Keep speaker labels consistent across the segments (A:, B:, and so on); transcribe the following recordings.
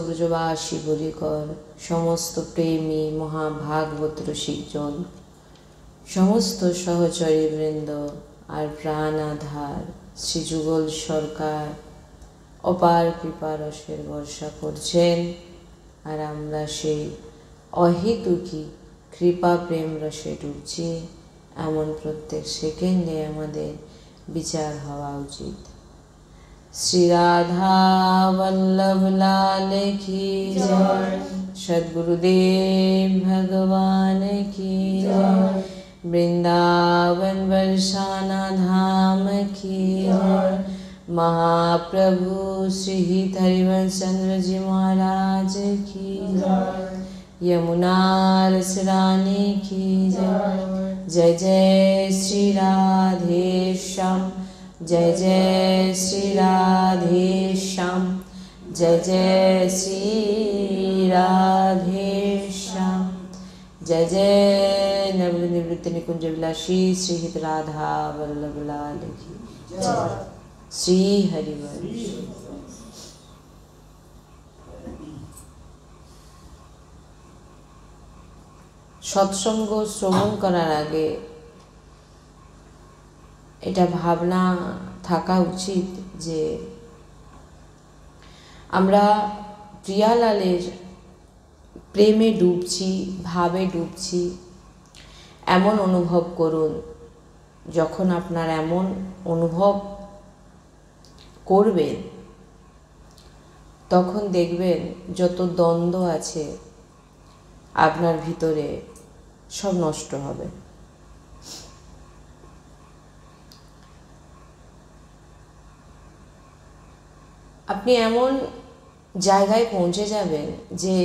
A: ব্রজবাসী বলিকর সমস্ত প্রেমী মহাভাগবত রসিকজন, সমস্ত সহচরী বৃন্দ আর প্রাণ আধার শ্রীযুগল সরকার অপার কৃপা রসের বর্ষা করছেন। আর আমরা সেই অহেতুকী কৃপা প্রেম রসে ডুবছি। এমন প্রত্যেক সেকেন্ডে আমাদের বিচার হওয়া উচিত। श्री राधा वल्लभ लाल की जय, सद्गुरुदेव भगवान की जय, वृंदावन बरसाना धाम की जय, महाप्रभु श्री हरिवंश चंद्र जी महाराज की जय, यमुना रस रानी की जय। जय जय श्री राधेश्याम, जय जय श्री राधेश्याम, जय जय श्री राधेश्याम, जय जय नवनिवृत्त निकुंज विलासी श्री हित राधा वल्लभ लाल की जय। श्री हरिवंश। সৎসঙ্গ শ্রবণ করার আগে এটা ভাবনা থাকা উচিত যে আমরা প্রিয়ালালের প্রেমে ডুবছি, ভাবে ডুবছি। এমন অনুভব করুন, যখন আপনার এমন অনুভব করবেন তখন দেখবেন যত দ্বন্দ্ব আছে আপনার ভিতরে সব নষ্ট হবে। আপনি এমন জায়গায় পৌঁছে যাবেন যে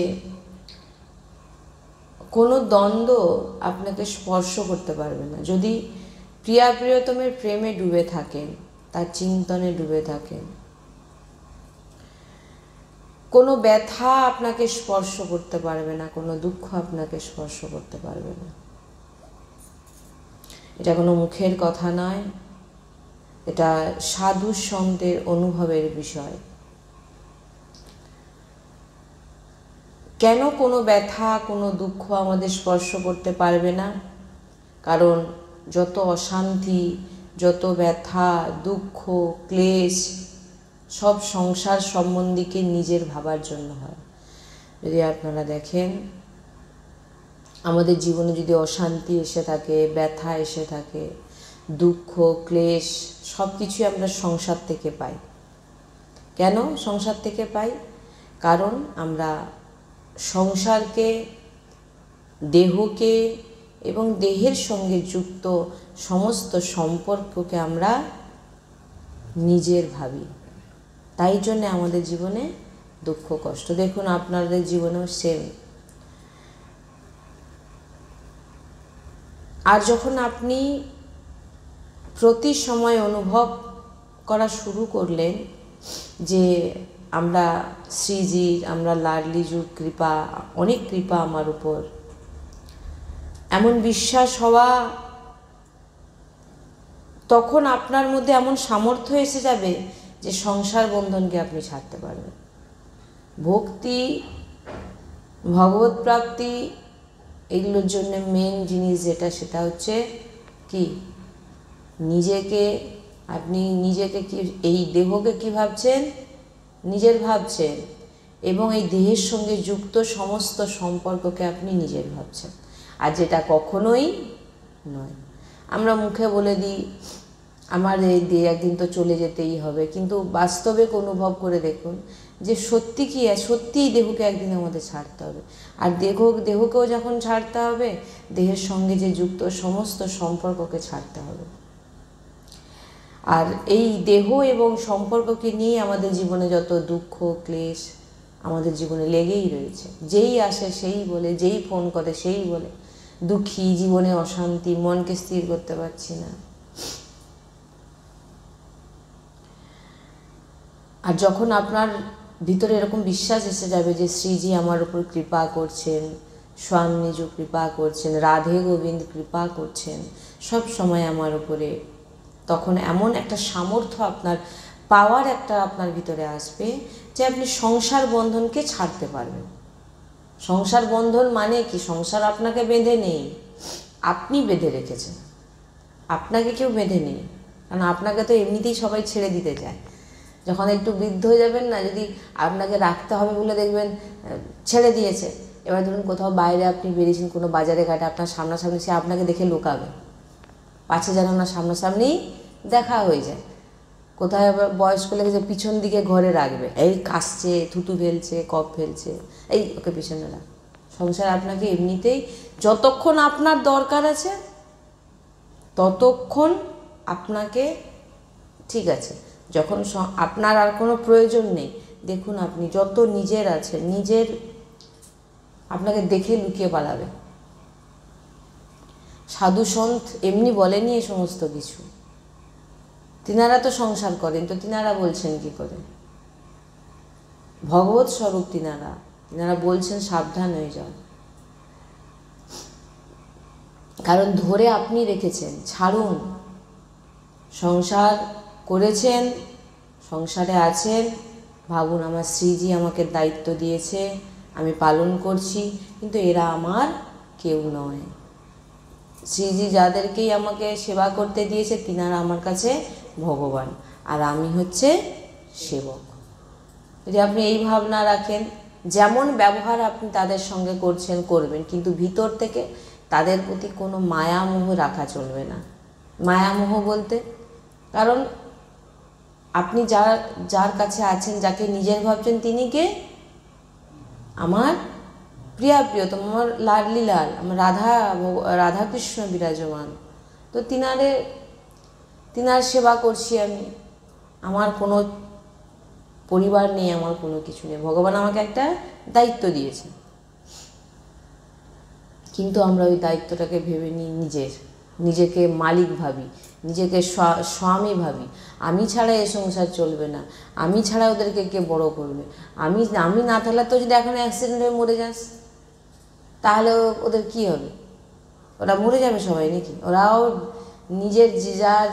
A: কোনো দ্বন্দ্ব আপনাকে স্পর্শ করতে পারবে না। যদি প্রিয়া প্রিয়তমের প্রেমে ডুবে থাকেন, তার চিন্তনে ডুবে থাকেন, কোনো ব্যথা আপনাকে স্পর্শ করতে পারবে না, কোনো দুঃখ আপনাকে স্পর্শ করতে পারবে না। এটা কোনো মুখের কথা নয়, এটা সাধু সন্তের অনুভবের বিষয়। কেন কোনো ব্যথা, কোনো দুঃখ আমাদের স্পর্শ করতে পারবে না? কারণ যত অশান্তি, যত ব্যথা, দুঃখ, ক্লেশ সব সংসার সম্বন্ধীকে নিজের ভাবার জন্য হয়। যদি আপনারা দেখেন আমাদের জীবনে যদি অশান্তি এসে থাকে, ব্যথা এসে থাকে, দুঃখ, ক্লেশ সব কিছুই আমরা সংসার থেকে পাই। কেন সংসার থেকে পাই? কারণ আমরা সংসারকে, দেহকে এবং দেহের সঙ্গে যুক্ত সমস্ত সম্পর্ককে আমরা নিজের ভাবি। তাই জন্যে আমাদের জীবনে দুঃখ কষ্ট। দেখুন আপনাদের জীবনেও সেম। আর যখন আপনি প্রতি সময় অনুভব করা শুরু করলেন যে আমরা শ্রীজির, আমরা লাডলিজুর কৃপা, অনেক কৃপা আমার উপর, এমন বিশ্বাস হওয়া, তখন আপনার মধ্যে এমন সামর্থ্য এসে যাবে যে সংসার বন্ধনকে আপনি ছাড়তে পারবেন। ভক্তি, ভগবত প্রাপ্তি এগুলোর জন্য মেন জিনিস যেটা, সেটা হচ্ছে কি? আপনি নিজেকে কি, এই দেহকে কি ভাবছেন? নিজের ভাবছেন, এবং এই দেহের সঙ্গে যুক্ত সমস্ত সম্পর্ককে আপনি নিজের ভাবছেন। আর যেটা কখনোই নয়। আমরা মুখে বলে দিই আমার এই দেহ একদিন তো চলে যেতেই হবে, কিন্তু বাস্তবে অনুভব করে দেখুন যে সত্যি কি, সত্যিই দেহকে একদিন আমাদের ছাড়তে হবে। আর দেহকেও যখন ছাড়তে হবে, দেহের সঙ্গে যে যুক্ত সমস্ত সম্পর্ককে ছাড়তে হবে। আর এই দেহ এবং সম্পর্ককে নিয়ে আমাদের জীবনে যত দুঃখ ক্লেশ আমাদের জীবনে লেগেই রয়েছে। যেই আসে সেই বলে, যেই ফোন করে সেই বলে দুঃখী, জীবনে অশান্তি, মনকে স্থির করতে পারছি না। আর যখন আপনার ভিতরে এরকম বিশ্বাস এসে যাবে যে শ্রীজি আমার উপর কৃপা করছেন, স্বামীজি কৃপা করছেন, রাধে গোবিন্দ কৃপা করছেন সব সময় আমার উপরে, তখন এমন একটা সামর্থ্য আপনার পাওয়ার একটা আপনার ভিতরে আসবে যে আপনি সংসার বন্ধনকে ছাড়তে পারবেন। সংসার বন্ধন মানে কি? সংসার আপনাকে বেঁধে নেই, আপনি বেঁধে রেখেছেন, আপনাকে কেউ বেঁধে নেই। কারণ আপনাকে তো এমনিতেই সবাই ছেড়ে দিতে চায়। যখন একটু বৃদ্ধ হয়ে যাবেন না, যদি আপনাকে রাখতে হবে বলে দেখবেন ছেড়ে দিয়েছে। এবার ধরুন কোথাও বাইরে আপনি বেরিয়েছেন, কোনো বাজারে ঘাটে, আপনার সামনাসামনি সে আপনাকে দেখে লুকাবে, পাছে যেন না সামনাসামনি দেখা হয়ে যায়। কোথায় আবার বয়স্ক লেগেছে, পিছন দিকে ঘরে রাখবে, এই কাশছে, থুতু ফেলছে, কফ ফেলছে, এই ওকে পিছনে রাখ। সংসার আপনাকে এমনিতেই যতক্ষণ আপনার দরকার আছে ততক্ষণ আপনাকে ঠিক আছে। যখন আপনার আর কোনো প্রয়োজন নেই, দেখুন আপনি যত নিজের আছেন, নিজের আপনাকে দেখে লুকিয়ে পালাবে। সাধু সন্ত এমনি বলেনি এই সমস্ত কিছু, তিনারা তো সংসার করেন, তো তিনারা বলছেন কি করে? ভগবত স্বরূপ তিনারা বলছেন সাবধান হয়ে যাও। কারণ ধরে আপনি রেখেছেন, ছাড়ুন। সংসার করেছেন, সংসারে আছেন, ভাবুন আমার শ্রীজি আমাকে দায়িত্ব দিয়েছে, আমি পালন করছি, কিন্তু এরা আমার কেউ নয়। শ্রীজি যাদেরকেই আমাকে সেবা করতে দিয়েছে তিনারা আমার কাছে ভগবান, আর আমি হচ্ছে সেবক। যদি আপনি এই ভাবনা রাখেন, যেমন ব্যবহার আপনি তাদের সঙ্গে করছেন করবেন, কিন্তু ভিতর থেকে তাদের প্রতি কোনো মায়ামোহ রাখা চলবে না। মায়ামোহ বলতে, কারণ আপনি যার কাছে আছেন, যাকে নিজের ভাবছেন, তিনি কে? আমার প্রিয়তম, আমার লাডলি লাল, আমার রাধাকৃষ্ণ বিরাজমান। তো তিনার সেবা করছি আমি। আমার কোনো পরিবার নেই, আমার কোনো কিছু নেই, ভগবান আমাকে একটা দায়িত্ব দিয়েছে, কিন্তু আমরা ওই দায়িত্বটাকে ভেবে নিই নিজেকে মালিক ভাবি, নিজেকে স্বামী ভাবি। আমি ছাড়া এ সংসার চলবে না, আমি ছাড়া ওদেরকে কে বড় করবে, আমি না থাকলে তো যদি এখন অ্যাক্সিডেন্ট হয়ে মরে যাস তাহলে ওদের কি হবে? ওরা মরে যাবে সবাই নাকি? ওরাও নিজের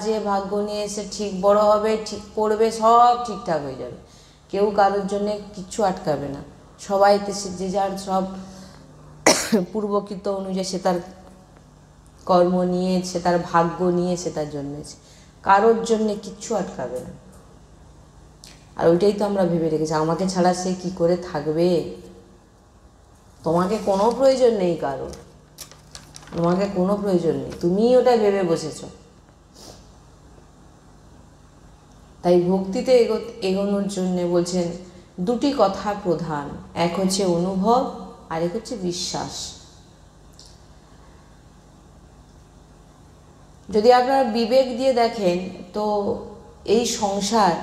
A: যে ভাগ্য নিয়ে এসে ঠিক বড় হবে, ঠিক পড়বে, সব ঠিকঠাক হয়ে যাবে। কেউ কারোর জন্যে কিচ্ছু আটকাবে না। সবাই যে যার সব পূর্বকৃত অনুযায়ী সে তার কর্ম নিয়ে, সে তার ভাগ্য নিয়ে সে তার জন্মেছে, কারোর জন্যে কিচ্ছু আটকাবে না। আর ওইটাই তো আমরা ভেবে রেখেছি, আমাকে ছাড়া সে কি করে থাকবে। তোমাকে কোনো প্রয়োজন নেই কারোর, তোমাকে কোনো প্রয়োজন নেই, তুমিই ওটা ভেবে বসেছ। তাই ভক্তিতে এগোনোর জন্য বলছেন দুটি কথা প্রধান, এক হচ্ছে অনুভব, আরেক হচ্ছে বিশ্বাস। যদি আপনারা বিবেক দিয়ে দেখেন তো এই সংসার,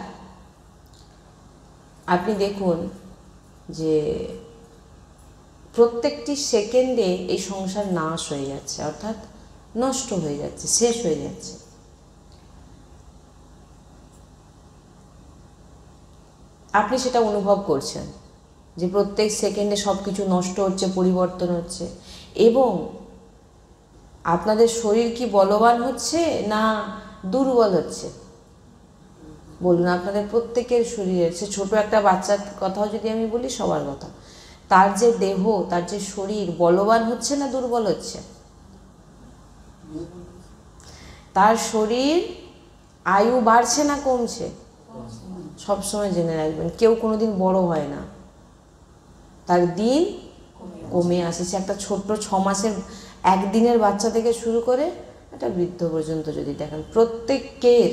A: আপনি দেখুন যে প্রত্যেকটি সেকেন্ডে এই সংসার নাশ হয়ে যাচ্ছে, অর্থাৎ নষ্ট হয়ে যাচ্ছে, শেষ হয়ে যাচ্ছে। আপনি সেটা অনুভব করছেন যে প্রত্যেক সেকেন্ডে সব কিছু নষ্ট হচ্ছে, পরিবর্তন হচ্ছে, এবং আপনাদের শরীর কি বলবান হচ্ছে না দুর্বল হচ্ছে? বলুন, আপনাদের প্রত্যেকের শরীরের, সে ছোট একটা বাচ্চার কথাও যদি আমি বলি, সবার কথা, তার যে দেহ, তার যে শরীর বলবান হচ্ছে না দুর্বল হচ্ছে? তার শরীর আয়ু বাড়ছে না কমছে? সবসময় জেনে রাখবেন, কেউ কোনোদিন বড় হয় না, তার দিন কমে আসছে। একটা ছোট্ট 6 মাসের একদিনের বাচ্চা থেকে শুরু করে একটা বৃদ্ধ পর্যন্ত যদি দেখেন, প্রত্যেকের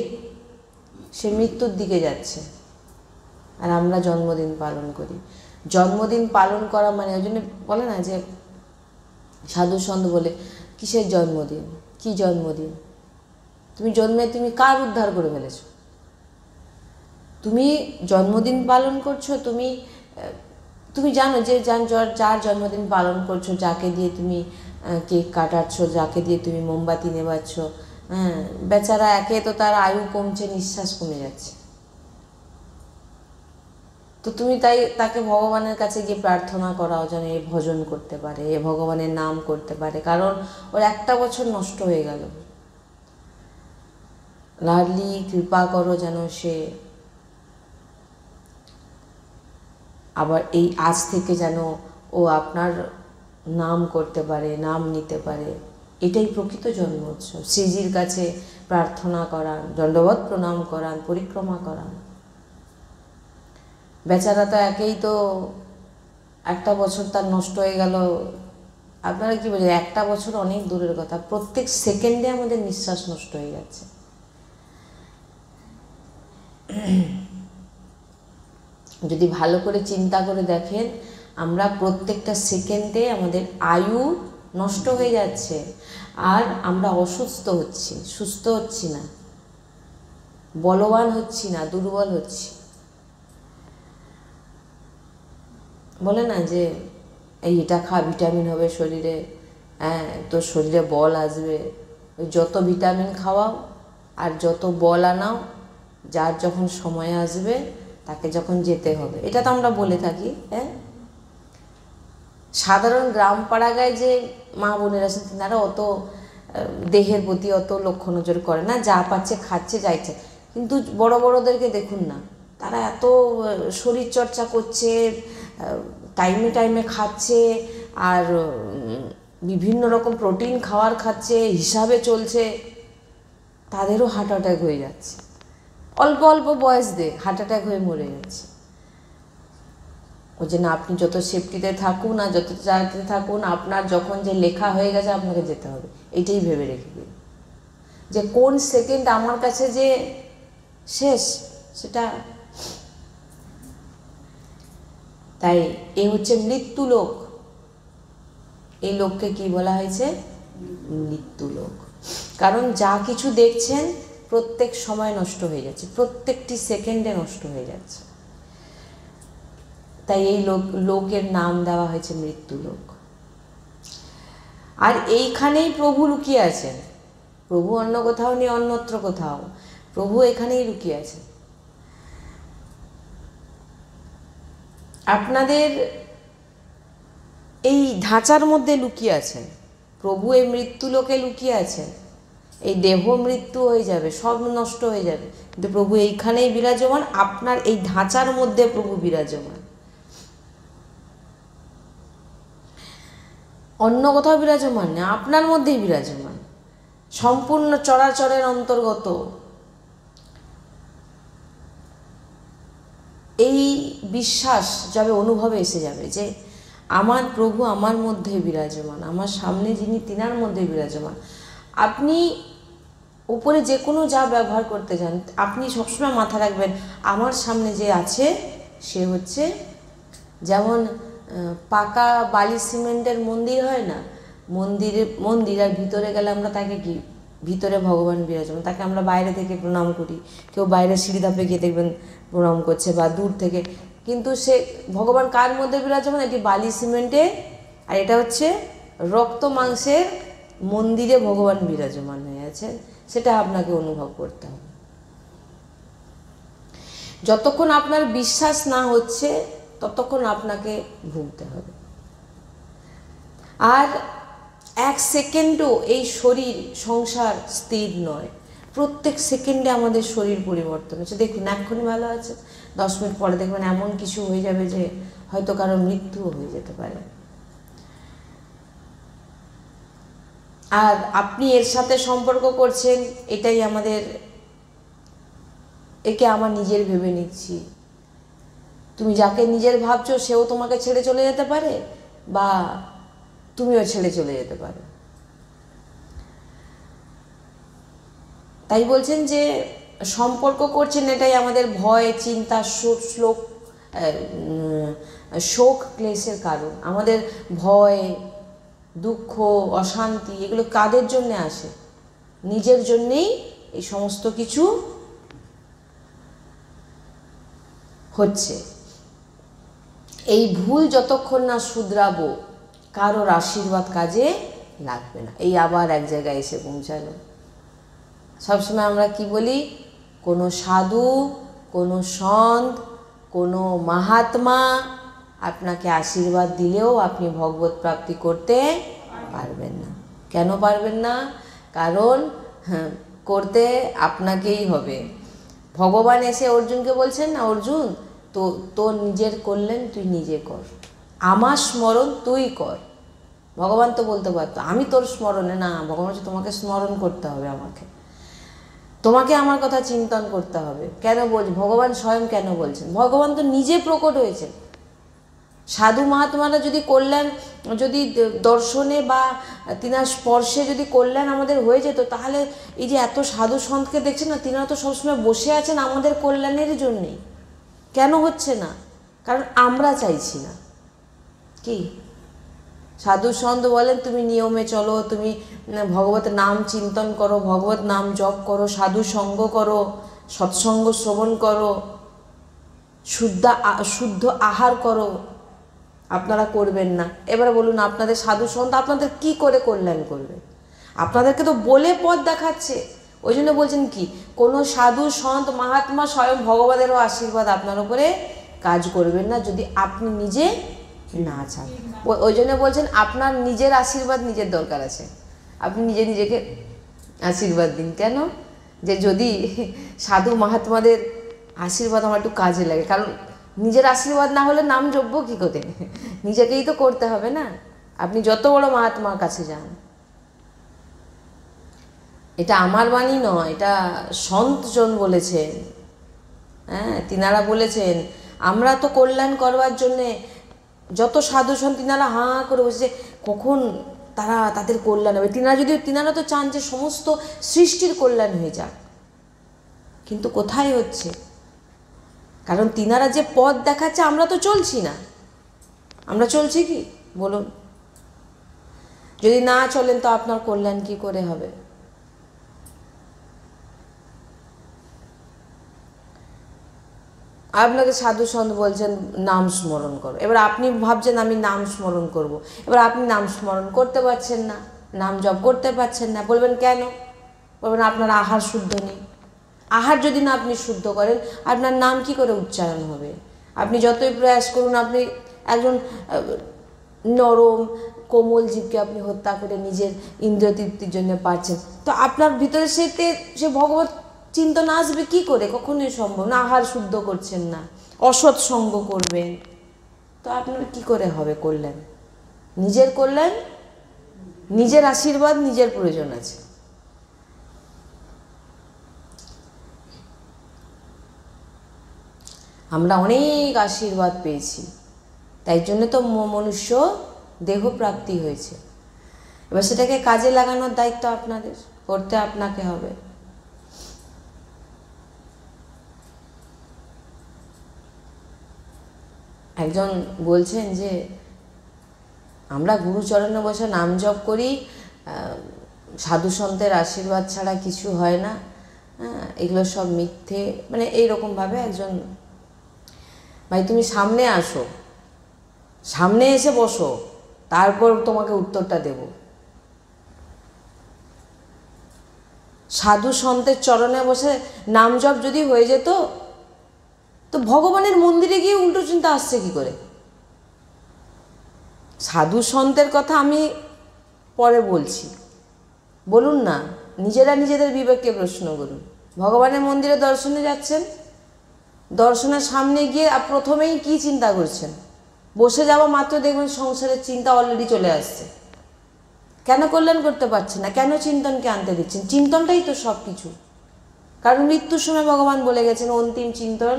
A: সে মৃত্যুর দিকে যাচ্ছে। আর আমরা জন্মদিন পালন করি। জন্মদিন পালন করা মানে, ওই জন্য বলে না যে সাধু সন্ত বলে, কিসের জন্মদিন, কি জন্মদিন? তুমি তুমি কার উদ্ধার করে ফেলেছ? তুমি জন্মদিন পালন করছো, তুমি জানো যে যার জন্মদিন পালন করছো, যাকে দিয়ে তুমি কেক কাটাচ্ছ, যাকে দিয়ে তুমি মোমবাতি নেবাচ্ছ, হ্যাঁ, বেচারা একে তো তার আয়ু কমছে, নিঃশ্বাস কমে যাচ্ছে। তো তুমি তাকে ভগবানের কাছে গিয়ে প্রার্থনা করাও যেন এ ভজন করতে পারে, এ ভগবানের নাম করতে পারে, কারণ ওর একটা বছর নষ্ট হয়ে গেল। লাডলি কৃপা করো যেন সে আবার এই আজ থেকে যেন ও আপনার নাম করতে পারে, নাম নিতে পারে, এটাই প্রকৃত জন্ম উৎসব। শ্রীজির কাছে প্রার্থনা করান, দণ্ডবত প্রণাম করান, পরিক্রমা করান। বেচারা তো একেই তো একটা বছর তার নষ্ট হয়ে গেল। আপনারা কি বলছেন, একটা বছর অনেক দূরের কথা, প্রত্যেক সেকেন্ডে আমাদের নিঃশ্বাস নষ্ট হয়ে যাচ্ছে। যদি ভালো করে চিন্তা করে দেখেন, আমরা প্রত্যেকটা সেকেন্ডে আমাদের আয়ু নষ্ট হয়ে যাচ্ছে, আর আমরা অসুস্থ হচ্ছি, সুস্থ হচ্ছি না, বলবান হচ্ছি না, দুর্বল হচ্ছি। বলে না যে এটা খা, ভিটামিন হবে শরীরে, হ্যাঁ তোর শরীরে বল আসবে। ওই যত ভিটামিন খাওয়াও আর যত বল আনাও, যার যখন সময় আসবে তাকে যখন যেতে হবে, এটা তো আমরা বলে থাকি। হ্যাঁ, সাধারণ গ্রাম পাড়াগায় যে মা বোনেরা আছেন, তারা অত দেহের প্রতি অত লক্ষ্য নজর করে না, যা পাচ্ছে খাচ্ছে, যাইছে। কিন্তু বড় বড়দেরকে দেখুন না, তারা এত শরীর চর্চা করছে, টাইমে টাইমে খাচ্ছে, আর বিভিন্ন রকম প্রোটিন খাবার খাচ্ছে, হিসাবে চলছে, তাদেরও হার্ট অ্যাটাক হয়ে যাচ্ছে। অল্প অল্প বয়স দিয়ে হার্ট অ্যাটাক হয়ে মরে যাচ্ছে। ওই জন্য আপনি যত সেফটিতে থাকুন আর যত জায়গাতে থাকুন, আপনার যখন যে লেখা হয়ে গেছে আপনাকে যেতে হবে, এইটাই ভেবে রেখে দিন যে কোন সেকেন্ড আমার কাছে যে শেষ সেটা। তাই এ হচ্ছে মৃত্যু লোক। এই লোককে কি বলা হয়েছে? মৃত্যু লোক। কারণ যা কিছু দেখছেন প্রত্যেক সময় নষ্ট হয়ে যাচ্ছে, প্রত্যেকটি সেকেন্ডে নষ্ট হয়ে যাচ্ছে। তাই এই লোকের নাম দেওয়া হয়েছে মৃত্যু লোক। আর এইখানেই প্রভু লুকিয়ে আছেন। প্রভু অন্য কোথাও নেই, অন্যত্র কোথাও, প্রভু এখানেই লুকিয়ে আছেন। আপনাদের এই ধাঁচার মধ্যে লুকিয়ে আছেন প্রভু, এই মৃত্যু লোকে লুকিয়ে আছেন। এই দেহ মৃত্যু হয়ে যাবে, সব নষ্ট হয়ে যাবে, কিন্তু প্রভু এইখানেই বিরাজমান, আপনার এই ধাঁচার মধ্যে প্রভু বিরাজমান। অন্য কোথাও বিরাজমান না, আপনার মধ্যেই বিরাজমান, সম্পূর্ণ চরাচরের অন্তর্গত। এই বিশ্বাস যাবে, অনুভবে এসে যাবে যে আমার প্রভু আমার মধ্যে বিরাজমান, আমার সামনে যিনি তিনার মধ্যে বিরাজমান। আপনি উপরে যে কোনো যা ব্যবহার করতে যান, আপনি সবসময় মাথা রাখবেন আমার সামনে যে আছে সে হচ্ছে, যেমন পাকা বালি সিমেন্টের মন্দির হয় না, মন্দির আর ভিতরে গেলে আমরা তাকে কি, ভিতরে ভগবান বিরাজমান, তাকে আমরা বাইরে থেকে প্রণাম করি। কেউ বাইরে সিঁড়ি ধাপে গিয়ে দেখবেন প্রণাম করছে বা দূর থেকে, কিন্তু সে ভগবান কার মধ্যে বিরাজমান? এটি বালি সিমেন্টে, আর এটা হচ্ছে রক্ত মাংসের মন্দিরে ভগবান বিরাজমান হয়ে আছেন। সেটা আপনাকে অনুভব করতে হবে। যতক্ষণ আপনার বিশ্বাস না হচ্ছে ততক্ষণ আপনাকে ভুগতে হবে। আর এক সেকেন্ডও এই শরীর সংসার স্থির নয়, প্রত্যেক সেকেন্ডে আমাদের শরীর পরিবর্তন হচ্ছে। দেখুন এক্ষুনি ভালো আছে, 10 মিনিট পরে দেখবেন এমন কিছু হয়ে যাবে যে হয়তো কারো মৃত্যুও হয়ে যেতে পারে। আর আপনি এর সাথে সম্পর্ক করছেন, এটাই আমাদের, একে আমার নিজের ভেবে নিচ্ছি। তুমি যাকে নিজের ভাবছো সেও তোমাকে ছেড়ে চলে যেতে পারে, বা তুমিও ছেড়ে চলে যেতে পারো। তাই বলছেন যে সম্পর্ক করছেন, এটাই আমাদের ভয়, চিন্তা, শোক ক্লেশের কারণ। আমাদের ভয়, দুঃখ, অশান্তি এগুলো কাদের জন্য আসে? নিজের জন্যেই এই সমস্ত কিছু হচ্ছে। এই ভুল যতক্ষণ না শুধরাবো কারোর আশীর্বাদ কাজে লাগবে না। এই আবার এক জায়গায় এসে পৌঁছালো। সবসময় আমরা কি বলি? কোনো সাধু, কোনো সন্ত, কোনো মহাত্মা আপনাকে আশীর্বাদ দিলেও আপনি ভগবত প্রাপ্তি করতে পারবেন না। কেন পারবেন না? কারণ করতে আপনাকেই হবে। ভগবান এসে অর্জুনকে বলছেন না, অর্জুন তো তোর নিজের করলেন তুই নিজে কর, আমার স্মরণ তুই কর। ভগবান তো বলতে পারতো আমি তোর স্মরণে, না, ভগবান হচ্ছে তোমাকে স্মরণ করতে হবে, তোমাকে আমার কথা চিন্তন করতে হবে। কেন বলছি ভগবান স্বয়ং কেন বলছেন? ভগবান তো নিজে প্রকট হয়েছে। সাধু মহাত্মারা যদি কল্যাণ, যদি দর্শনে বা তিনার স্পর্শে যদি কল্যাণ আমাদের হয়ে যেত, তাহলে এই যে এত সাধু সন্তকে দেখছেন না, তিনারা তো সবসময় বসে আছেন আমাদের কল্যাণের জন্যেই। কেন হচ্ছে না? কারণ আমরা চাইছি না। কি সাধু সন্ত বলেন তুমি নিয়মে চলো, তুমি ভগবত নাম চিন্তন করো, ভগবত নাম জপ করো, সাধু সঙ্গ করো, সৎসঙ্গ শ্রবণ করো, শুদ্ধ আহার করো। আপনারা করবেন না। এবারে বলুন আপনাদের সাধু সন্ত আপনাদের কি করে কল্যাণ করবে? আপনাদেরকে তো বলে পথ দেখাচ্ছে। ওই জন্য বলছেন কি, কোনো সাধু সন্ত মহাত্মা স্বয়ং ভগবানেরও আশীর্বাদ আপনার উপরে কাজ করবেন না যদি আপনি নিজে না চান। ওই জন্য বলছেন আপনার নিজের আশীর্বাদ নিজের দরকার আছে। আপনি নিজেকে আশীর্বাদ দিন। কেন? যে যদি সাধু মহাত্মাদের আশীর্বাদ আমার একটু কাজে লাগে। কারণ নিজের আশীর্বাদ না হলে নাম জপবো কী করে? নিজেকেই তো করতে হবে না। আপনি যত বড় মহাত্মার কাছে যান, এটা আমার বাণী নয়, এটা সন্তজন বলেছেন। হ্যাঁ, তিনারা বলেছেন আমরা তো কল্যাণ করবার জন্যে যত সাধু সন্ত তিনারা হাঁ করে বসেছে কখন তাদের কল্যাণ হবে। তিনারা তো চান যে সমস্ত সৃষ্টির কল্যাণ হয়ে যাক, কিন্তু কোথায় হচ্ছে? কারণ তিনারা যে পথ দেখাচ্ছে আমরা তো চলছি না। আমরা চলছি কি বলুন? যদি না চলেন তো আপনার কল্যাণ কি করে হবে? আপনাকে সাধু সন্ত বলছেন নাম স্মরণ করো, এবার আপনি ভাবছেন আমি নাম স্মরণ করব। এবার আপনি নাম স্মরণ করতে পারছেন না, নাম জপ করতে পারছেন না। বলবেন কেন? বলবেন আপনার আহার শুদ্ধ নেই। আহার যদি না আপনি শুদ্ধ করেন, আপনার নাম কি করে উচ্চারণ হবে? আপনি যতই প্রয়াস করুন, আপনি একজন নরম কোমল জীবকে আপনি হত্যা করে নিজের ইন্দ্রিয় তৃপ্তির জন্য পারছেন, তো আপনার ভিতরে সে ভগবত চিন্তনা আসবে কি করে? কখনোই সম্ভব না। আহার শুদ্ধ করছেন না, অসৎ সঙ্গ করবেন, তো আপনার কি করে হবে কল্যাণ? নিজের কল্যাণ, নিজের আশীর্বাদ নিজের প্রয়োজন আছে। আমরা অনেক আশীর্বাদ পেয়েছি, তাই জন্য তো মনুষ্য দেহ প্রাপ্তি হয়েছে। এবার সেটাকে কাজে লাগানোর দায়িত্ব আপনাদের, করতে আপনাকে হবে। একজন বলছেন যে আমরা গুরুচরণে বসে নাম জপ করি, সাধু সন্তের আশীর্বাদ ছাড়া কিছু হয় না, এগুলো সব মিথ্যে। মানে এইরকমভাবে একজন, ভাই তুমি সামনে আসো, সামনে এসে বসো, তারপর তোমাকে উত্তরটা দেব। সাধু সন্তের চরণে বসে নাম জপ যদি হয়ে যেত, তো ভগবানের মন্দিরে গিয়ে উল্টো চিন্তা আসছে কি করে? সাধু সন্তের কথা আমি পরে বলছি, বলুন না, নিজেরা নিজেদের বিবেককে প্রশ্ন করুন। ভগবানের মন্দিরে দর্শনে যাচ্ছেন, দর্শনের সামনে গিয়ে প্রথমেই কি চিন্তা করছেন? বসে যাওয়া মাত্র দেখবেন সংসারের চিন্তা অলরেডি চলে আসছে। কেন কল্যাণ করতে পারছেন না? কেন চিন্তনকে আনতে দিচ্ছেন? চিন্তনটাই তো সব কিছু। কারণ মৃত্যুর সময় ভগবান বলে গেছেন অন্তিম চিন্তন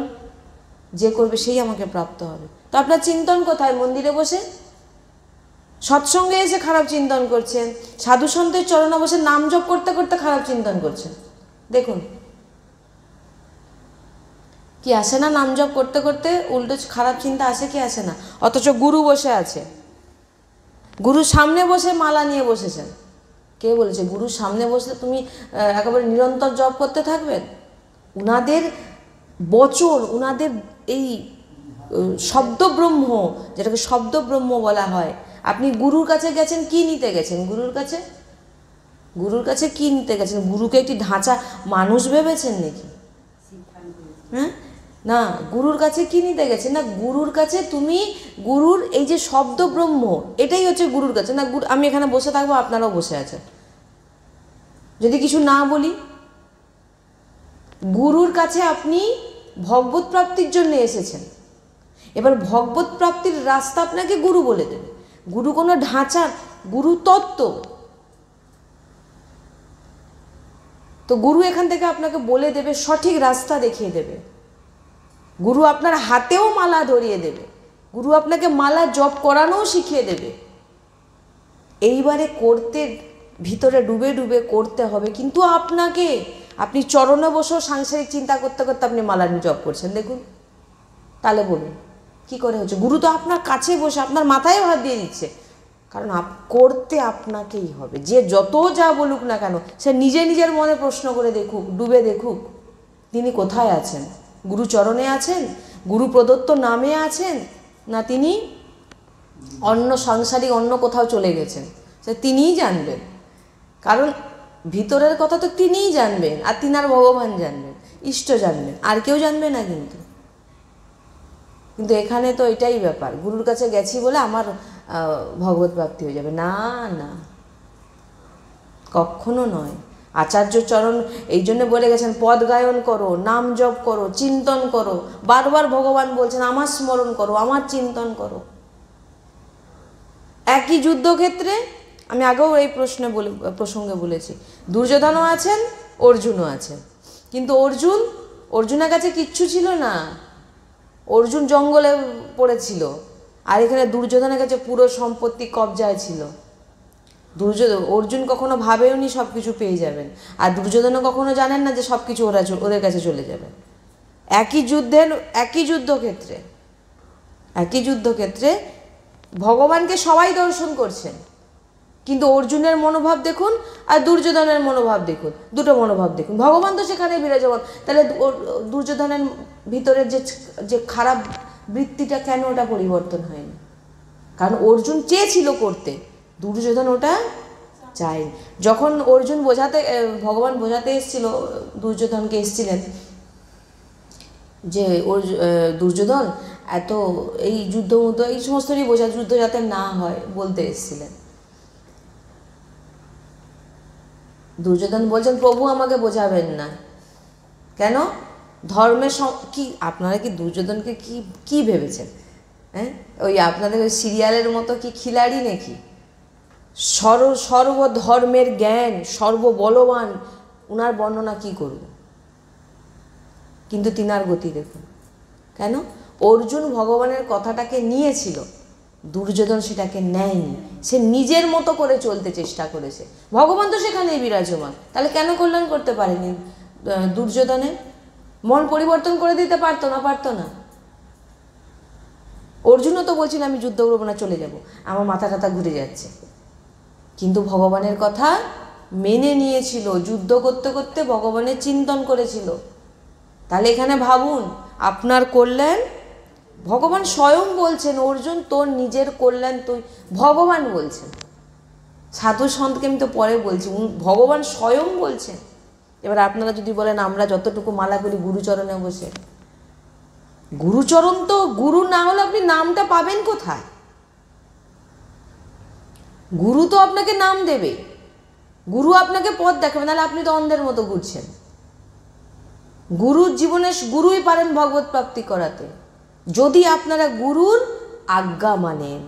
A: যে করবে সেই আমাকে প্রাপ্ত হবে। তো আপনার চিন্তন কোথায়? মন্দিরে বসে সৎসঙ্গে এসে খারাপ চিন্তন করছেন, সাধু সন্তের চরণে বসে নাম জপ করতে করতে খারাপ চিন্তন করছেন। দেখুন কি আসে না? নাম জপ করতে করতে উল্টো খারাপ চিন্তা আসে কি আসে না? অথচ গুরু বসে আছে, গুরুর সামনে বসে মালা নিয়ে বসেছেন। কে বলেছে গুরুর সামনে বসলে তুমি একেবারে নিরন্তর জপ করতে থাকবেন? উনাদের বচন, উনাদের এই শব্দব্রহ্ম, যেটাকে শব্দব্রহ্ম বলা হয়। আপনি গুরুর কাছে গেছেন, কি নিতে গেছেন? গুরুর কাছে কি নিতে গেছেন? গুরুকে একটি ঢাঁচা মানুষ ভেবেছেন নাকি? হ্যাঁ, না, গুরুর কাছে কি নিতে গেছেন? না, গুরুর কাছে তুমি গুরুর এই যে শব্দ ব্রহ্ম, এটাই হচ্ছে গুরুর কাছে। না আমি এখানে বসে থাকবো, আপনারাও বসে আছেন, যদি কিছু না বলি, গুরুর কাছে আপনি ভগবত প্রাপ্তির জন্য এসেছেন। এবার ভগবত প্রাপ্তির রাস্তা আপনাকে গুরু বলে দেবে। গুরু কোনো ঢাঁচা, গুরু তত্ত্ব। তো গুরু এখান থেকে আপনাকে বলে দেবে, সঠিক রাস্তা দেখিয়ে দেবে। গুরু আপনার হাতেও মালা ধরিয়ে দেবে, গুরু আপনাকে মালা জপ করানোও শিখিয়ে দেবে। এইবারে করতে, ভিতরে ডুবে ডুবে করতে হবে। কিন্তু আপনাকে, আপনি চরণে বসেও সাংসারিক চিন্তা করতে করতে আপনি মালা জপ করছেন, দেখুন। তাহলে বলুন কি করে হচ্ছে? গুরু তো আপনার কাছে বসে আপনার মাথায় হাত দিয়ে দিচ্ছে। কারণ করতে আপনাকেই হবে। যে যত যা বলুক না কেন, সে নিজে নিজের মনে প্রশ্ন করে দেখুক, ডুবে দেখুক, তিনি কোথায় আছেন। গুরু চরণে আছেন, গুরু প্রদত্ত নামে আছেন, না তিনি অন্য সাংসারিক অন্য কোথাও চলে গেছেন, সে তিনিই জানবেন। কারণ ভিতরের কথা তো তিনিই জানবেন, আর তিনার ভগবান জানবেন, ইষ্ট জানবেন, আর কেউ জানবে না। কিন্তু এখানে তো এটাই ব্যাপার, গুরুর কাছে গেছি বলে আমার ভগবত প্রাপ্তি হয়ে যাবে, না না, কখনো নয়। আচার্য চরণ এই জন্য বলে গেছেন, পদ গায়ন করো, নাম জপ করো, চিন্তন করো। বারবার ভগবান বলছেন আমার স্মরণ করো, আমার চিন্তন করো। একই যুদ্ধক্ষেত্রে, আমি আগেও এই প্রসঙ্গে বলেছি, দুর্যোধনও আছেন, অর্জুনও আছেন। কিন্তু অর্জুনের কাছে কিচ্ছু ছিল না, অর্জুন জঙ্গলে পড়েছিল। আর এখানে দুর্যোধনের কাছে পুরো সম্পত্তি কবজায় ছিল। অর্জুন কখনো ভাবেওনি সব কিছু পেয়ে যাবেন, আর দুর্যোধনও কখনো জানেন না যে সব কিছু ওদের কাছে চলে যাবে। একই যুদ্ধক্ষেত্রে ভগবানকে সবাই দর্শন করছেন, কিন্তু অর্জুনের মনোভাব দেখুন আর দুর্যোধনের মনোভাব দেখুন, দুটো মনোভাব দেখুন। ভগবান তো সেখানে বিরাজমান, তাহলে দুর্যোধনের ভিতরের যে খারাপ বৃত্তিটা কেন ওটা পরিবর্তন হয়নি? কারণ অর্জুন চেয়েছিল করতে, দুর্যোধন ওটা চায়নি। যখন ভগবান বোঝাতে এসেছিল, দুর্যোধনকে এসেছিলেন যে দুর্যোধন এত এই যুদ্ধ এই সমস্ত নিয়ে যুদ্ধ যাতে না হয় বলতে এসেছিলেন। দুর্যোধন বলছেন, প্রভু আমাকে বোঝাবেন না। কেন? ধর্মের কি আপনারা কি দুর্যোধনকে কি ভেবেছেন? হ্যাঁ, ওই আপনাদের ওই সিরিয়ালের মতো কি খিলাড়ি নাকি? সর্বধর্মের জ্ঞান, সর্ববলবান, উনার বর্ণনা কি করব? কিন্তু তিনার গতি দেখুন। কেন? অর্জুন ভগবানের কথাটাকে নিয়েছিল, দুর্যোধন সেটাকে নেয়নি। সে নিজের মতো করে চলতে চেষ্টা করেছে। ভগবান তো সেখানেই বিরাজমান, তাহলে কেন কল্যাণ করতে পারেনি দুর্যোধনে? মন পরিবর্তন করে দিতে পারতো না? অর্জুনও তো বলছিল আমি যুদ্ধ করবো না, চলে যাব, আমার মাথা টাথা ঘুরে যাচ্ছে। কিন্তু ভগবানের কথা মেনে নিয়েছিল, যুদ্ধ করতে করতে ভগবানের চিন্তন করেছিল। তাহলে এখানে ভাবুন, আপনার কল্যাণ ভগবান স্বয়ং বলছেন, অর্জুন তোর নিজের কল্যাণ তুই, ভগবান বলছেন। সাধু সন্তকে আমি তো পরে বলছি, ভগবান স্বয়ং বলছেন। এবার আপনারা যদি বলেন আমরা যতটুকু মালা করি গুরুচরণে বসে, গুরুচরণ তো গুরু না হলে আপনি নামটা পাবেন কোথায়? গুরু তো আপনাকে নাম দেবে, গুরু আপনাকে পথ দেখাবে, নাহলে আপনি তো অন্ধের মতো ঘুরছেন। গুরুই পারেন ভগবত প্রাপ্তি করাতে, যদি আপনারা গুরুর আজ্ঞা মানেন।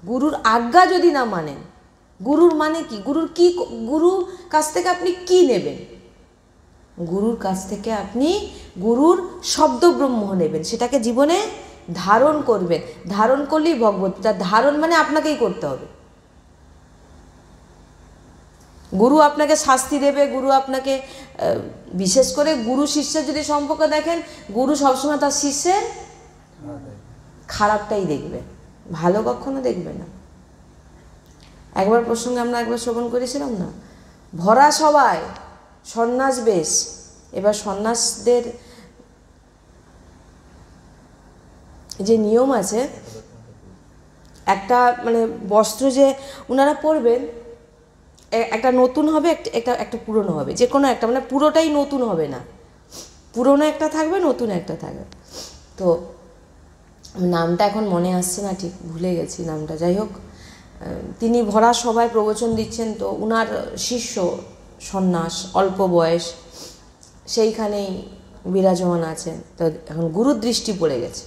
A: গুরুর আজ্ঞা যদি না মানেন, গুরুর মানে কি? গুরুর কাছ থেকে আপনি কি নেবেন? গুরুর কাছ থেকে আপনি গুরুর শব্দ ব্রহ্ম নেবেন, সেটাকে জীবনে ধারণ করবেন। ধারণ করলেই ভগবত, ধারণ মানে আপনাকেই করতে হবে। গুরু আপনাকে শাস্তি দেবে, গুরু আপনাকে, বিশেষ করে গুরু শিষ্যের যদি সম্পর্ক দেখেন, গুরু সবসময় তার শিষ্যের খারাপটাই দেখবে, ভালো কখনো দেখবে না। একবার প্রসঙ্গে আমরা একবার শ্রবণ করেছিলাম না, ভরা সবাই সন্ন্যাস বেশ। এবার সন্ন্যাসদের যে নিয়ম আছে, একটা মানে বস্ত্র যে ওনারা পরবেন, একটা নতুন হবে, একটা পুরনো হবে, যে কোনো একটা, মানে পুরোটাই নতুন হবে না, পুরনো একটা থাকবে, নতুন একটা থাকবে। তো নামটা এখন মনে আসছে না, ঠিক ভুলে গেছি নামটা। যাই হোক, তিনি ভরা সবাই প্রবচন দিচ্ছেন, তো উনার শিষ্য সন্ন্যাস, অল্প বয়স, সেইখানেই বিরাজমান আছেন। তো এখন গুরুর দৃষ্টি পড়ে গেছে,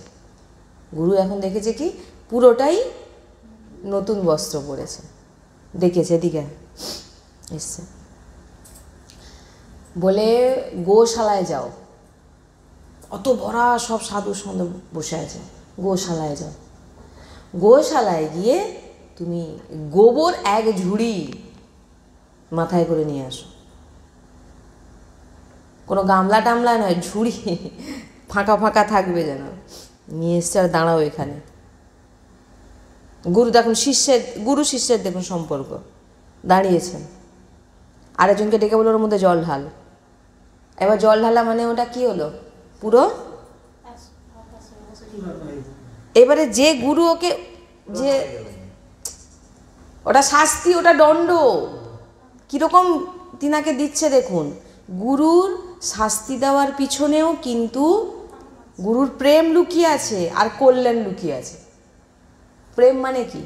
A: গুরু এখন দেখেছে কি পুরোটাই নতুন বস্ত্র পরেছে, দেখেছে, এদিকে এসছে, বলে গোশালায় যাও, অত ভরা সব সাধু সন্ধ বসে আছে, গোশালায় যাও, গোশালায় গিয়ে তুমি গোবর এক ঝুড়ি মাথায় করে নিয়ে আসো, কোনো গামলা টামলা নয়, ঝুড়ি ফাঁকা ফাঁকা থাকবে যেন, নিয়ে এসছে। আর দাঁড়াও এখানে। গুরু দেখুন গুরু শিষ্যের দেখুন সম্পর্ক, দাঁড়িয়েছেন, আরেকজনকে ডেকে বলে ওর মধ্যে জল ঢাল। এবার জল ঢালা মানে ওটা কি হলো, পুরো এবারে যে গুরু ওকে, যে ওটা শাস্তি, ওটা দণ্ড, কীরকম তিনাকে দিচ্ছে দেখুন। গুরুর শাস্তি দেওয়ার পিছনেও কিন্তু গুরুর প্রেম লুকিয়ে আছে আর কল্যাণ লুকিয়ে আছে। প্রেম মানে কি,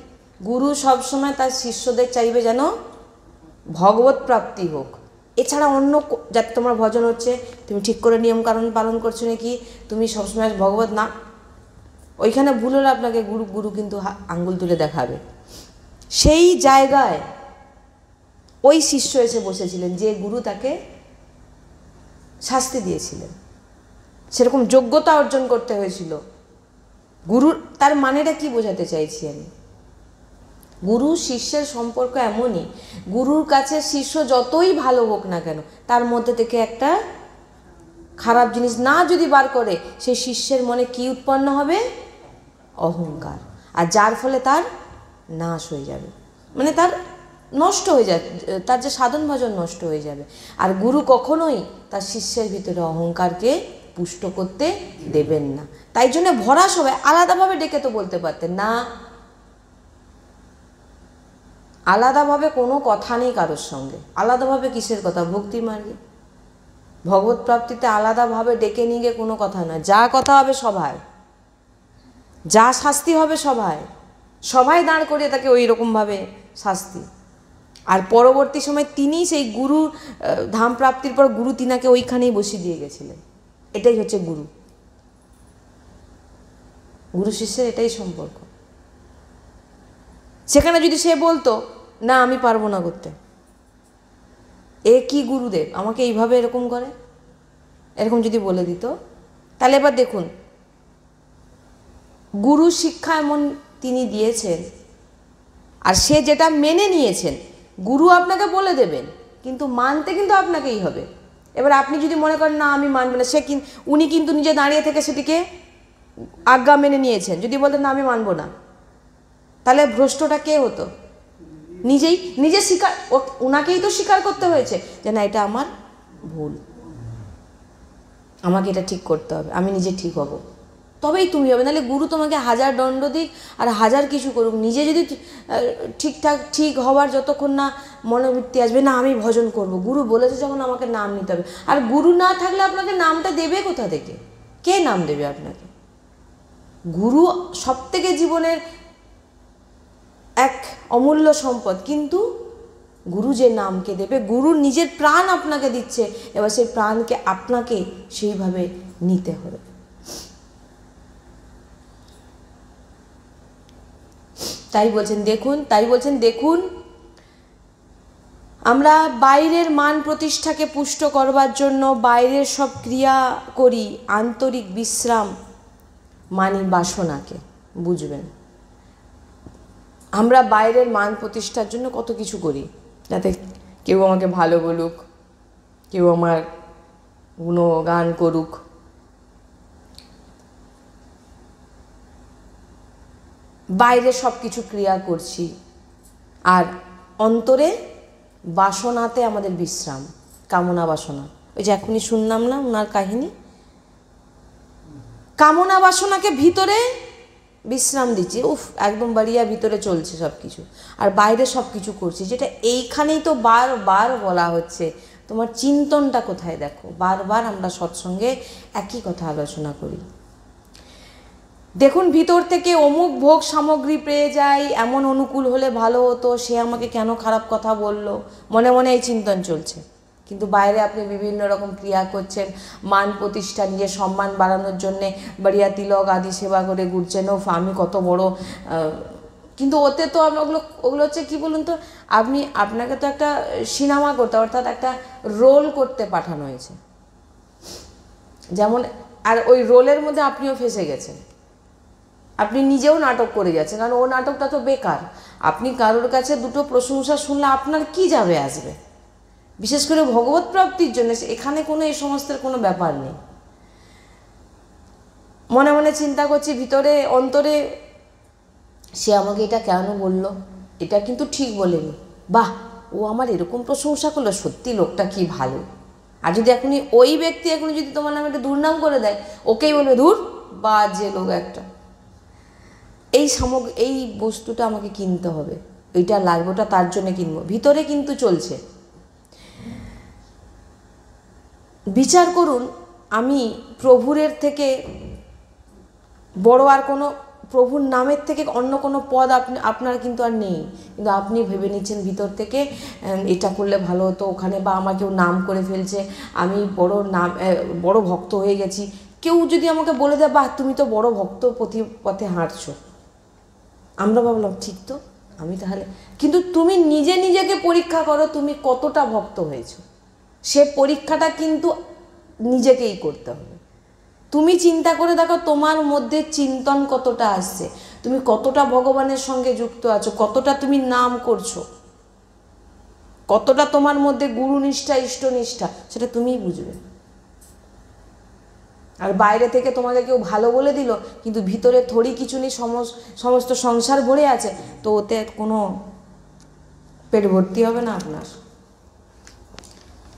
A: গুরু সবসময় তার শিষ্যদের চাইবে যেন ভগবত প্রাপ্তি হোক, এছাড়া অন্য যাতে তোমার ভজন হচ্ছে, তুমি ঠিক করে নিয়ম কারণ পালন করছো নাকি, তুমি সবসময় ভগবত না, ওইখানে ভুল হলে আপনাকে গুরু কিন্তু আঙ্গুল তুলে দেখাবে। সেই জায়গায় ওই শিষ্য এসে বসেছিলেন যে গুরু তাকে শাস্তি দিয়েছিলেন, সেরকম যোগ্যতা অর্জন করতে হয়েছিল। গুরুর তার মানেটা কি বোঝাতে চাইছি আমি, গুরু শিষ্যের সম্পর্ক এমনই, গুরুর কাছে শিষ্য যতই ভালো হোক না কেন, তার মধ্যে থেকে একটা খারাপ জিনিস না যদি বার করে, সেই শিষ্যের মনে কি উৎপন্ন হবে, অহংকার, আর যার ফলে তার নাশ হয়ে যাবে, মানে তার নষ্ট হয়ে যাবে, তার যে সাধন ভজন নষ্ট হয়ে যাবে। আর গুরু কখনোই তার শিষ্যের ভিতরে অহংকারকে পুষ্ট করতে দেবেন না। তাই জন্য ভরা সবাই আলাদাভাবে ডেকে তো বলতে পারতেন না, আলাদাভাবে কোনো কথা নেই কারোর সঙ্গে, আলাদাভাবে কিসের কথা, ভক্তি মার্গে ভগবত প্রাপ্তিতে আলাদাভাবে ডেকে নিয়ে গিয়ে কোনো কথা না, যা কথা হবে সভায়, যা শাস্তি হবে সভায়, সবাই দাঁড় করিয়ে তাকে ওই রকমভাবে শাস্তি। আর পরবর্তী সময় তিনি সেই গুরু ধাম প্রাপ্তির পর গুরু তিনাকে ওইখানেই বসিয়ে দিয়ে গেছিলেন। এটাই হচ্ছে গুরু, গুরু শিষ্যের এটাই সম্পর্ক। সেখানে যদি সে বলতো না আমি পারবো না করতে, এ কি গুরুদেব আমাকে এইভাবে এরকম করে, এরকম যদি বলে দিত, তাহলে এবার দেখুন গুরু শিক্ষা এমন তিনি দিয়েছেন, আর সে যেটা মেনে নিয়েছেন, গুরু আপনাকে বলে দেবেন কিন্তু মানতে কিন্তু আপনাকেই হবে। এবার আপনি যদি মনে করেন না আমি মানব না, সে উনি কিন্তু নিজে দাঁড়িয়ে থেকে সেটিকে আজ্ঞা মেনে নিয়েছেন, যদি বলতেন না আমি মানব না, তাহলে ভ্রষ্টটা কে হতো, নিজে স্বীকার, ওনাকেই তো স্বীকার করতে হয়েছে যে না এটা আমার ভুল, আমাকে এটা ঠিক করতে হবে, আমি নিজে ঠিক হব, তবেই তুমি হবে। নাহলে গুরু তোমাকে হাজার দণ্ড দিক আর হাজার কিছু করুক, নিজে যদি ঠিকঠাক ঠিক হওয়ার যতক্ষণ না মনোবৃত্তি আসবে না আমি ভজন করব, গুরু বলেছে যখন আমাকে নাম নিতে হবে। আর গুরু না থাকলে আপনাকে নামটা দেবে কোথা থেকে, কে নাম দেবে আপনাকে? গুরু সবথেকে জীবনের এক অমূল্য সম্পদ, কিন্তু গুরু যে নামকে দেবে, গুরু নিজের প্রাণ আপনাকে দিচ্ছে, এবার সেই প্রাণকে আপনাকে সেইভাবে নিতে হবে। তাই বলছেন দেখুন আমরা বাইরের মান প্রতিষ্ঠাকে পুষ্ট করবার জন্য বাইরের সব ক্রিয়া করি, আন্তরিক বিশ্রাম মানি বাসনাকে। বুঝবেন, আমরা বাইরের মান প্রতিষ্ঠার জন্য কত কিছু করি, যাতে কেউ আমাকে ভালো বলুক, কেউ আমার গুণগান করুক। বাইরে সব কিছু ক্রিয়া করছি, আর অন্তরে বাসনাতে আমাদের বিশ্রাম, কামনা বাসনা। ওই যে এখনই শুনলাম না ওনার কাহিনী, কামনা বাসনাকে ভিতরে বিশ্রাম দিচ্ছি, একদম বাড়িয়া ভিতরে চলছে সব কিছু, আর বাইরে সব কিছু করছি, যেটা এইখানেই তো বারবার বলা হচ্ছে তোমার চিন্তনটা কোথায় দেখো। বারবার আমরা সৎসঙ্গে একই কথা আলোচনা করি। দেখুন ভিতর থেকে অমুক ভোগ সামগ্রী পেয়ে যাই, এমন অনুকূল হলে ভালো হতো, সে আমাকে কেন খারাপ কথা বলল, মনে মনে এই চিন্তন চলছে। কিন্তু বাইরে আপনি বিভিন্ন রকম ক্রিয়া করছেন, মান প্রতিষ্ঠা, নিজের সম্মান বাড়ানোর জন্যে বাড়িয়া তিলক আদি সেবা করে ঘুরছেন, ও আমি কত বড়। কিন্তু ওতে তো ওগুলো ওগুলো হচ্ছে কী বলুন তো, আপনাকে তো একটা সিনেমা করতে, অর্থাৎ একটা রোল করতে পাঠানো হয়েছে যেমন, আর ওই রোলের মধ্যে আপনিও ফেসে গেছেন, আপনি নিজেও নাটক করে যাচ্ছেন, কারণ ও নাটকটা তো বেকার। আপনি কারোর কাছে দুটো প্রশংসা শুনলে আপনার কি যাবে আসবে, বিশেষ করে ভগবত প্রাপ্তির জন্য এখানে কোনো এই সমস্তের কোনো ব্যাপার নেই। মনে মনে চিন্তা করছি ভিতরে অন্তরে, সে আমাকে এটা কেন বলল, এটা কিন্তু ঠিক বলেনি, বাহ ও আমার এরকম প্রশংসা করলো, সত্যি লোকটা কি ভালো। আর যদি এখনই ওই ব্যক্তি এখনই যদি তোমার নামে একটা দুর্নাম করে দেয়, ওকেই বলবে ধুর বাজে লোক একটা। এই বস্তুটা আমাকে কিনতে হবে, এইটা লাগবে, ওটা তার জন্য কিনবো, ভিতরে কিন্তু চলছে। বিচার করুন, আমি প্রভুরের থেকে বড় আর কোনো, প্রভুর নামের থেকে অন্য কোনো পদ আপনার কিন্তু আর নেই, কিন্তু আপনি ভেবে নিচ্ছেন ভিতর থেকে এটা করলে ভালো হতো ওখানে, বা আমার কেউ নাম করে ফেলছে, আমি বড় ভক্ত হয়ে গেছি। কেউ যদি আমাকে বলে দেয় বাহ তুমি তো বড় ভক্ত পথে হাঁটছো, আমরা ভাবলাম ঠিক তো, আমি তাহলে, কিন্তু তুমি নিজেকে পরীক্ষা করো তুমি কতটা ভক্ত হয়েছো, সে পরীক্ষাটা কিন্তু নিজেকেই করতে হবে। তুমি চিন্তা করে দেখো তোমার মধ্যে চিন্তন কতটা আসছে, তুমি কতটা ভগবানের সঙ্গে যুক্ত আছো, কতটা তুমি নাম করছো, কতটা তোমার মধ্যে গুরুনিষ্ঠা ইষ্টনিষ্ঠা, সেটা তুমিই বুঝবে। আর বাইরে থেকে তোমাকে কেউ ভালো বলে দিল, কিন্তু ভিতরে থোড়ি কিছু নেই, সমস্ত সংসার ভরে আছে, তো ওতে কোনো পেট ভর্তি হবে না আপনার।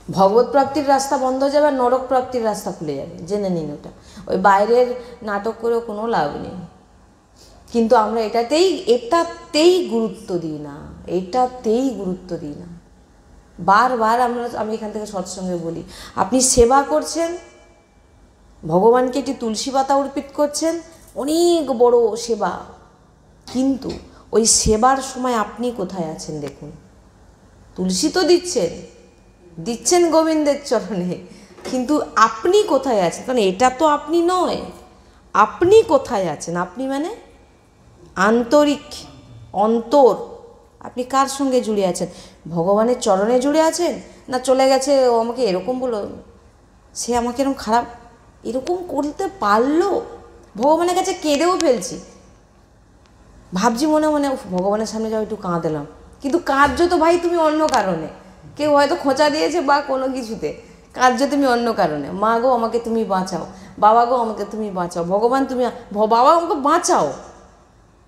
A: ভগবত প্রাপ্তির রাস্তা বন্ধ হয়ে যাবে, আর নরক প্রাপ্তির রাস্তা খুলে যাবে, জেনে নিন ওটা। ওই বাইরের নাটক করেও কোনো লাভ নেই। কিন্তু আমরা এটাতেই গুরুত্ব দিই না, এটাতেই গুরুত্ব দিই না। বারবার আমি এখান থেকে সৎসঙ্গে বলি, আপনি সেবা করছেন, ভগবানকে একটি তুলসী পাতা অর্পিত করছেন, অনেক বড় সেবা, কিন্তু ওই সেবার সময় আপনি কোথায় আছেন দেখুন। তুলসী তো দিচ্ছেন গোবিন্দের চরণে, কিন্তু আপনি কোথায় আছেন, কারণ এটা তো আপনি নয়, আপনি কোথায় আছেন, আপনি মানে আন্তরিক অন্তর, আপনি কার সঙ্গে জুড়ে আছেন, ভগবানের চরণে জুড়ে আছেন, না চলে গেছে ও আমাকে এরকম বলল, সে আমাকে এরকম খারাপ এরকম করতে পারলো, ভগবানের কাছে কেঁদেও ফেলছি, ভাবছি মনে মনে ভগবানের সামনে যাও একটু কাঁদলাম, কিন্তু কাঁদছো তো ভাই তুমি অন্য কারণে, কেউ হয়তো খোঁচা দিয়েছে বা কোনো কিছুতে, কাঁদছো তুমি অন্য কারণে, মা গো আমাকে তুমি বাঁচাও, বাবা গো আমাকে তুমি বাঁচাও, ভগবান তুমি বাবা আমাকে বাঁচাও,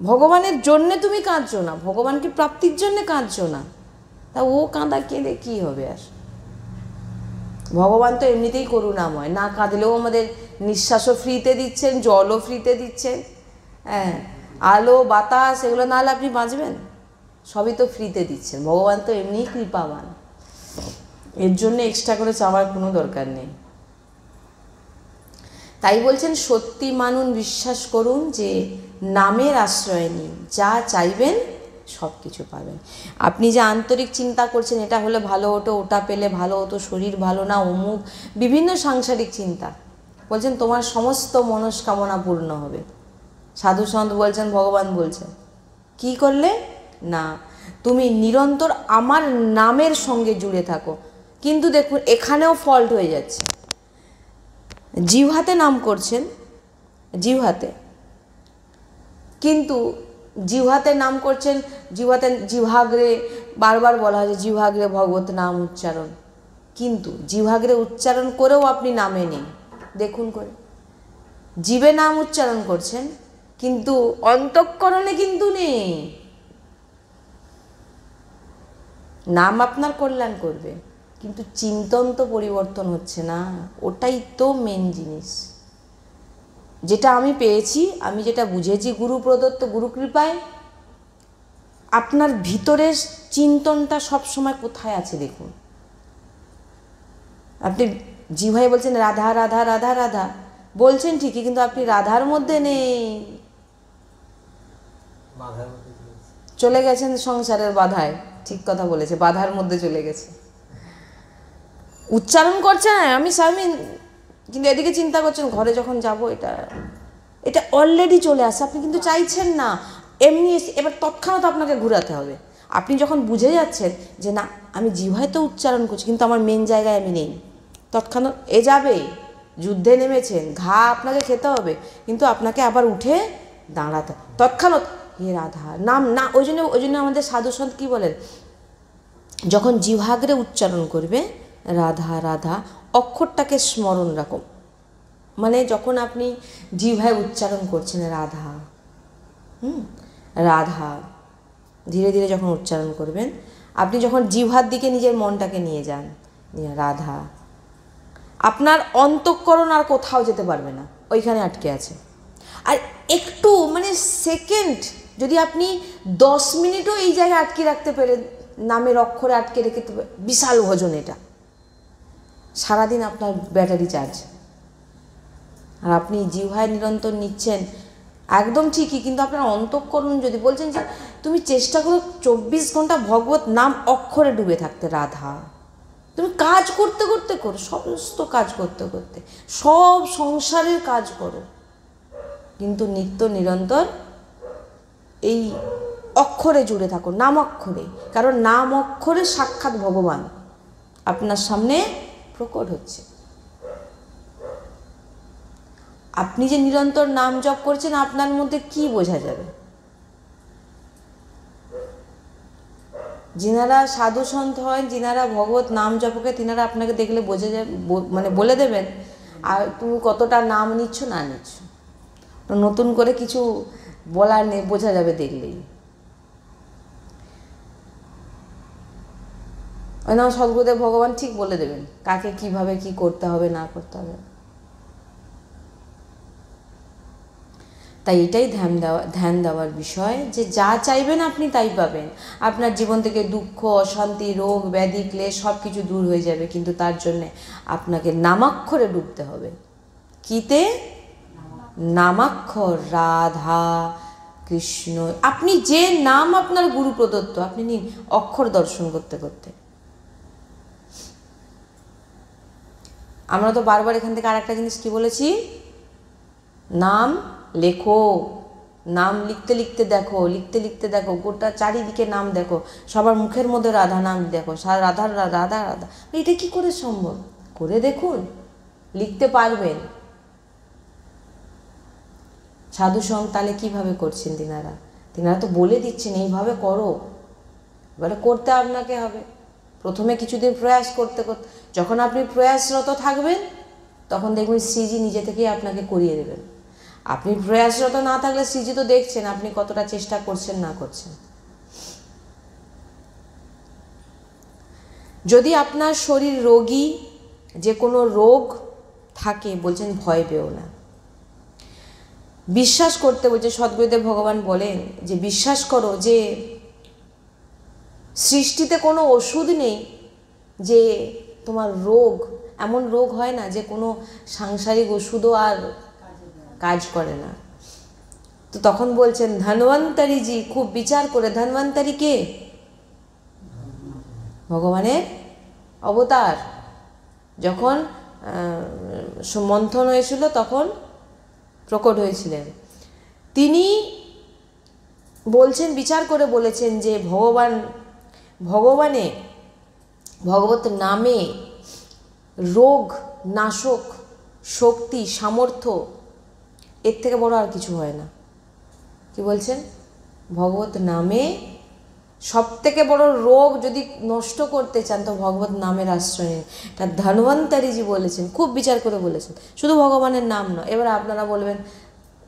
A: ভগবানের জন্যে তুমি কাঁদছো না, ভগবানকে প্রাপ্তির জন্যে কাঁদছো না, তা ও কাঁদা কেঁদে কী হবে আর। ভগবান তো এমনিতেই করুণাময়, না কাঁদলেও আমাদের নিঃশ্বাসও ফ্রিতে দিচ্ছেন, জলও ফ্রিতে দিচ্ছেন, হ্যাঁ আলো বাতাস এগুলো না হলে আপনি বাঁচবেন, সবই তো ফ্রিতে দিচ্ছেন, ভগবান তো এমনিই কৃপাবান, এর জন্য এক্সট্রা করে চাওয়ার কোনো দরকার নেই। তাই বলছেন সত্যি মানুন বিশ্বাস করুন যে নামের আশ্রয় নিন, যা চাইবেন সব কিছু পাবেন। আপনি যে আন্তরিক চিন্তা করছেন এটা হলে ভালো হতো, ওটা পেলে ভালো হতো, শরীর ভালো না, অমুক বিভিন্ন সাংসারিক চিন্তা, বলছেন তোমার সমস্ত মনস্কামনা পূর্ণ হবে। সাধু সন্ত বলছেন, ভগবান বলছেন কি করলে না, তুমি নিরন্তর আমার নামের সঙ্গে জুড়ে থাকো। কিন্তু দেখুন এখানেও ফল্ট হয়ে যাচ্ছে, জিহ্বাতে নাম করছেন, জিহ্বাতে, কিন্তু জিহ্বাতে নাম করছেন, জিহ্বাগ্রে বারবার বলা হয় যে জিহ্বাগ্রে ভগবত নাম উচ্চারণ, কিন্তু জিহ্বাগ্রে উচ্চারণ করেও আপনি নামে নেই, দেখুন করে জিভে নাম উচ্চারণ করছেন কিন্তু অন্তঃকরণে কিন্তু নেই। নাম আপনার কল্যাণ করবে, কিন্তু চিন্তন তো পরিবর্তন হচ্ছে না, ওটাই তো মেন জিনিস। যেটা আমি পেয়েছি, আমি যেটা বুঝেছি গুরু প্রদত্ত, গুরু কৃপায়, আপনার ভিতরের চিন্তনটা সবসময় কোথায় আছে দেখুন। আপনি জিহ্বায় বলছেন রাধা রাধা রাধা রাধা বলছেন ঠিকই, কিন্তু আপনি রাধার মধ্যে নেই, চলে গেছেন সংসারের বাধায়, ঠিক কথা বলেছে, বাধার মধ্যে চলে গেছে। উচ্চারণ করছেন আমি স্বামী, কিন্তু এদিকে চিন্তা করছেন ঘরে যখন যাব এটা অলরেডি চলে আসে, আপনি কিন্তু চাইছেন না, এমনি এবার তৎক্ষণাৎ আপনাকে ঘোরাতে হবে। আপনি যখন বুঝে যাচ্ছেন যে না আমি জিহ্বায় তো উচ্চারণ করছি কিন্তু আমার মেন জায়গায় আমি নেই, তৎক্ষণাৎ যাবে, যুদ্ধে নেমেছেন, ঘা আপনাকে খেতে হবে, কিন্তু আপনাকে আবার উঠে দাঁড়াতে তৎক্ষণাৎ হে রাধা নাম না। ওই জন্য আমাদের সাধুসন্ত কী বলেন, যখন জিহ্বাগ্রে উচ্চারণ করবে রাধা রাধা, অক্ষরটাকে স্মরণ রাখো। মানে যখন আপনি জিহ্বায় উচ্চারণ করছেন রাধা, রাধা ধীরে ধীরে যখন উচ্চারণ করবেন, আপনি যখন জিহ্বার দিকে নিজের মনটাকে নিয়ে যান, রাধা, আপনার অন্তঃকরণ আর কোথাও যেতে পারবে না, ওইখানে আটকে আছে। আর একটু মানে সেকেন্ড যদি আপনি 10 মিনিটও এই জায়গায় আটকে রাখতে পারেন, নামের অক্ষরে আটকে রেখে, বিশাল ভোজন এটা, সারাদিন আপনার ব্যাটারি চার্জ। আর আপনি জিহ্বায় নিরন্তর নিচ্ছেন একদম ঠিকই, কিন্তু আপনার অন্তঃকরণ যদি বলছেন যে তুমি চেষ্টা করো 24 ঘন্টা ভগবত নাম অক্ষরে ডুবে থাকতে, রাধা, তুমি কাজ করতে করতে করো, সমস্ত কাজ করতে করতে, সব সংসারের কাজ করো, কিন্তু নিত্য নিরন্তর এই অক্ষরে জুড়ে থাকো, নাম অক্ষরে। কারণ নাম অক্ষরে সাক্ষাৎ ভগবান আপনার সামনে প্রকট হচ্ছে। আপনি যে নিরন্তর নাম জপ করছেন আপনার মধ্যে কি বোঝা যাবে? যিনারা সাধু সন্ত হয়, যিনারা ভগবত নাম জপকে, তিনারা আপনাকে দেখলে বোঝা যাবে, মানে বলে দেবেন আর তুমি কতটা নাম নিচ্ছ না নিচ্ছ, নতুন করে কিছু বলার নেই, বোঝা যাবে দেখলেই। ওই না সদ্গুরুদেব ভগবান ঠিক বলে দেবেন কাকে কিভাবে কি করতে হবে না করতে হবে। তাই এটাই ধ্যান দেওয়ার বিষয়, যে যা চাইবেন আপনি তাই পাবেন। আপনার জীবন থেকে দুঃখ, অশান্তি, রোগ, ব্যাধি, ক্লেশ সব কিছু দূর হয়ে যাবে, কিন্তু তার জন্যে আপনাকে নামাক্ষরে ডুবতে হবে। কিতে? নামাক্ষর, রাধা কৃষ্ণ। আপনি যে নাম আপনার গুরু প্রদত্ত আপনি নিন, অক্ষর দর্শন করতে করতে। আমরা তো বারবার এখান থেকে আর একটা জিনিস কি বলেছি, নাম লেখো, নাম লিখতে লিখতে দেখো, লিখতে লিখতে দেখো, গোটা চারিদিকে নাম দেখো, সবার মুখের মধ্যে রাধা নাম দেখো, রাধা রাধা রাধা। এটা কি করে সম্ভব? করে দেখুন, লিখতে পারবেন। সাধু সঙ্গ তাহলে কীভাবে করছেন তিনারা তো বলে দিচ্ছেন এইভাবে করো, এবারে করতে আপনাকে হবে। প্রথমে কিছুদিন প্রয়াস করতে করতে, যখন আপনি প্রয়াসরত থাকবেন তখন দেখবেন শ্রীজি নিজে থেকেই আপনাকে করিয়ে দেবেন। আপনি প্রয়াসরত না থাকলে শ্রীজি তো দেখছেন আপনি কতটা চেষ্টা করছেন না করছেন। যদি আপনার শরীর রোগী, যে কোনো রোগ থাকে, বলছেন ভয় পেও না, বিশ্বাস করতে বলছে। সদ্গুরুদেব ভগবান বলেন যে বিশ্বাস করো যে সৃষ্টিতে কোনো ওষুধ নেই, যে তোমার রোগ, এমন রোগ হয় না যে কোনো সাংসারিক ওষুধও আর কাজ করে না। তো তখন বলছেন ধন্বন্তরীজি, খুব বিচার করে, ধন্বন্তরী কে? ভগবানের অবতার। যখন মন্থন হয়েছিল তখন প্রকট হয়েছিলেন তিনি। বলছেন বিচার করে বলেছেন যে ভগবত নামে রোগ নাশক শক্তি সামর্থ্য, এর থেকে বড় আর কিছু হয় না। কি বলছেন? ভগবত নামে সব থেকে বড় রোগ যদি নষ্ট করতে চান তো ভগবত নামের আশ্রয় নিন। তা ধন্বন্তরীজি বলেছেন, খুব বিচার করে বলেছেন, শুধু ভগবানের নাম নয়। এবার আপনারা বলবেন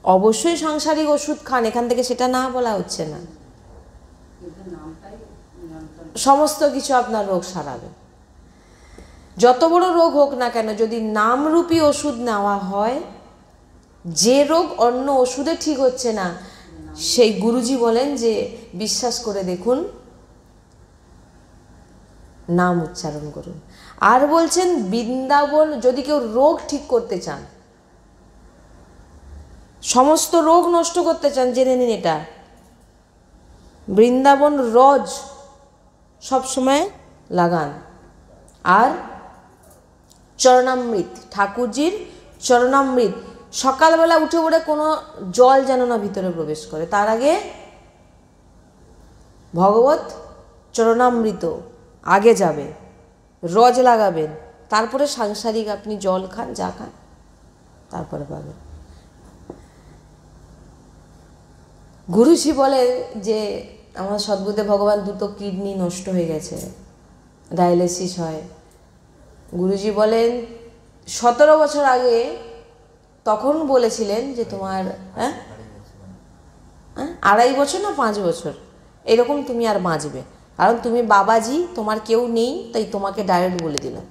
A: অবশ্যই সাংসারিক ওষুধ খান, এখান থেকে সেটা না বলা হচ্ছে না, সমস্ত কিছু আপনার রোগ সারাবে। যত বড় রোগ হোক না কেন, যদি নামরূপী ওষুধ নেওয়া হয়, যে রোগ অন্য ওষুধে ঠিক হচ্ছে না, সেই গুরুজি বলেন যে বিশ্বাস করে দেখুন, নাম উচ্চারণ করুন। আর বলছেন বৃন্দাবন, যদি কেউ রোগ ঠিক করতে চান, সমস্ত রোগ নষ্ট করতে চান, জেনে নিন এটা বৃন্দাবন রজ সবসময় লাগান। আর চরণামৃত, ঠাকুরজির চরণামৃত। সকালবেলা উঠে পড়ে কোনো জল যেন না ভিতরে প্রবেশ করে, তার আগে ভগবত চরণামৃত আগে যাবে, রজ লাগাবেন, তারপরে সাংসারিক আপনি জল খান, যা খান তারপরে পাবেন। গুরুজি বলে যে আমার সদ্গুরুদেব ভগবান দুটো কিডনি নষ্ট হয়ে গেছে, ডায়ালিসিস হয়। গুরুজি বলেন 17 বছর আগে তখন বলেছিলেন যে তোমার 2.5 বছর না 5 বছর এরকম তুমি আর বাঁচবে, কারণ তুমি বাবাজি, তোমার কেউ নেই, তাই তোমাকে ডাইরেক্ট বলে দিলাম।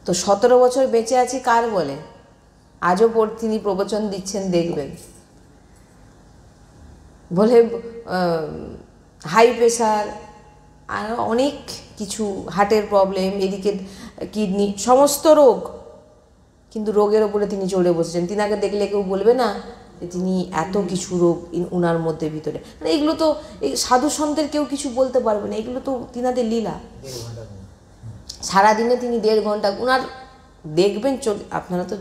A: তো 17 বছর বেঁচে আছি কার বলে? আজও তিনি প্রবচন দিচ্ছেন, দেখবেন। বলে হাই প্রেশার আর অনেক কিছু, হার্টের প্রবলেম, এদিকে কিডনি, সমস্ত রোগ, কিন্তু রোগের ওপরে তিনি চড়ে বসেছেন। তিনাকে দেখলে কেউ বলবে না যে তিনি এত কিছু রোগ উনার মধ্যে ভিতরে। মানে এগুলো তো এই সাধু সন্তের কেউ কিছু বলতে পারবে না, এগুলো তো তিনাদের লীলা। সারাদিনে তিনি 1.5 ঘন্টা উনার দেখবেন। আপনারা তো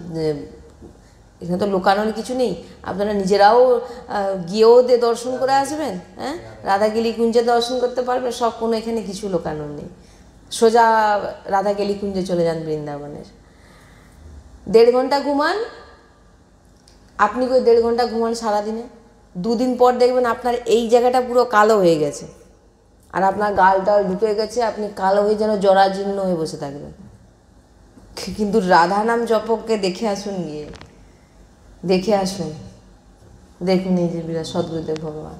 A: এখানে তো লোকানোর কিছু নেই, আপনারা নিজেরাও গিয়েও দর্শন করে আসবেন। হ্যাঁ, রাধাগিলি কুঞ্জে দর্শন করতে পারবেন, সব কোনো এখানে কিছু লোকানোর নেই। সোজা রাধাগিলি কুঞ্জে চলে যান বৃন্দাবনের। 1.5 ঘন্টা ঘুমান আপনি, কই 1.5 ঘন্টা ঘুমান সারাদিনে, 2 দিন পর দেখবেন আপনার এই জায়গাটা পুরো কালো হয়ে গেছে, আর আপনার গালটাল ঢুকে গেছে, আপনি কালো হয়ে যেন জরাজীর্ণ হয়ে বসে থাকবেন। কিন্তু রাধা নাম জপককে দেখে আসুন, গিয়ে দেখে আসুন, দেখুন এই যে বিরাট সদ্গুরুদেব ভগবান।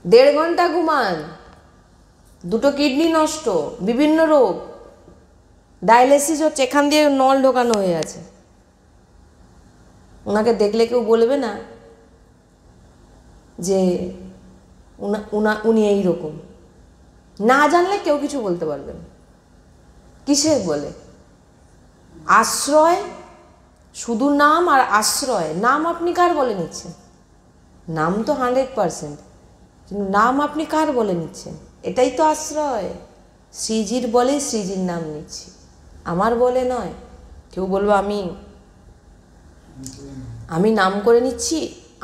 A: 1.5 ঘন্টা ঘুমান, 2টো কিডনি নষ্ট, বিভিন্ন রোগ, ডায়ালিসিস হচ্ছে, এখান দিয়ে নল ঢোকানো হয়ে আছে। ওনাকে দেখলে কেউ বলবে না যে উনি এইরকম। না জানলে কেউ কিছু বলতে পারবেন। কিসের বলে? আশ্রয়, শুধু নাম আর আশ্রয়। নাম আপনি কার বলে নিচ্ছেন? নাম তো 100%, কিন্তু নাম আপনি কার বলে নিচ্ছেন? এটাই তো আশ্রয়। শ্রীজির বলে শ্রীজির নাম নিচ্ছি, আমার বলে নয়। কেউ বলবো আমি নাম করে নিচ্ছি,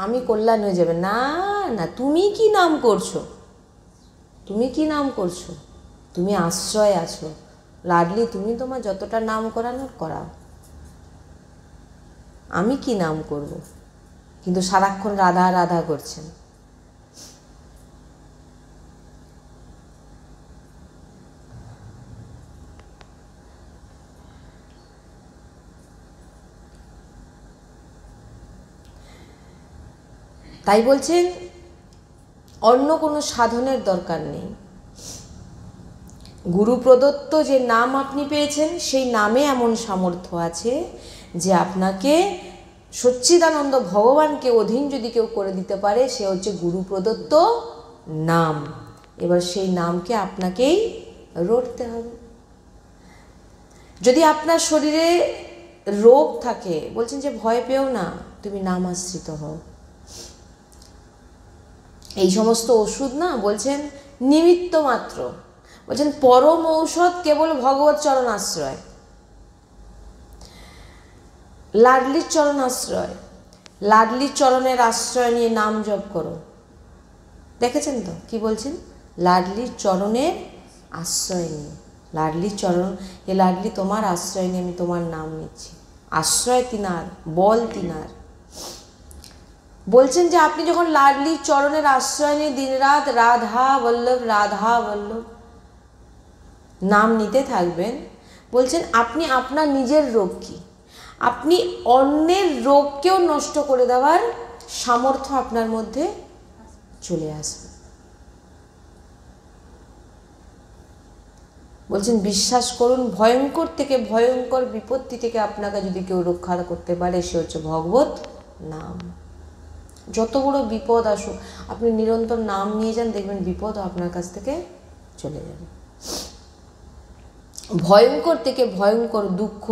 A: আমি কল্যাণ হয়ে যাবে। না না, তুমি কি নাম করছো? তুমি কি নাম করছো? তুমি আশ্রয় আছো। লাডলি, তুমি তোমার যতটা নাম করানোর করাও, আমি কি নাম করব? কিন্তু সারাক্ষণ রাধা রাধা করছেন। তাই বলছেন অন্য কোনো সাধনের দরকার নেই। গুরু প্রদত্ত যে নাম আপনি পেয়েছেন, সেই নামে এমন সামর্থ্য আছে যে আপনাকে সচ্চিদানন্দ ভগবানকে অধীন যদি কেউ করে দিতে পারে, সে হচ্ছে গুরু প্রদত্ত নাম। এবার সেই নামকে আপনাকেই রটতে হবে। যদি আপনার শরীরে রোগ থাকে, বলছেন যে ভয় পেও না, তুমি নাম আশ্রিত হও। এই সমস্ত ওষুধ না, বলছেন নিমিত্ত মাত্র। বলছেন পরম ঔষধ কেবল ভগবত চরণ আশ্রয়, লাডলির চরণ আশ্রয়। লাডলির চরণের আশ্রয় নিয়ে নাম জপ করো। দেখেছেন তো কি বলছেন? লাডলির চরণের আশ্রয় নিয়ে, লাডলির চরণ, এ লাডলি তোমার আশ্রয় নিয়ে আমি তোমার নাম নিচ্ছি। আশ্রয় তিনার, বল তিনার। বলছেন যে আপনি যখন লাডলির চরণের আশ্রয় নিয়ে দিনরাত রাধা বল্লভ রাধা বল্লভ নাম নিতে থাকবেন, বলছেন আপনি আপনার নিজের রোগ কি, আপনি অন্যের রোগকেও নষ্ট করে দেওয়ার সামর্থ্য আপনার মধ্যে চলে আসবে। বলছেন বিশ্বাস করুন, ভয়ঙ্কর থেকে ভয়ঙ্কর বিপত্তি থেকে আপনাকে যদি কেউ রক্ষা করতে পারে, সে হচ্ছে ভগবত নাম। যত বড় বিপদ আসুক, আপনি নিরন্তর নাম নিয়ে যান, দেখবেন বিপদও আপনার কাছ থেকে চলে যাবে। ভয়ঙ্কর থেকে ভয়ঙ্কর দুঃখ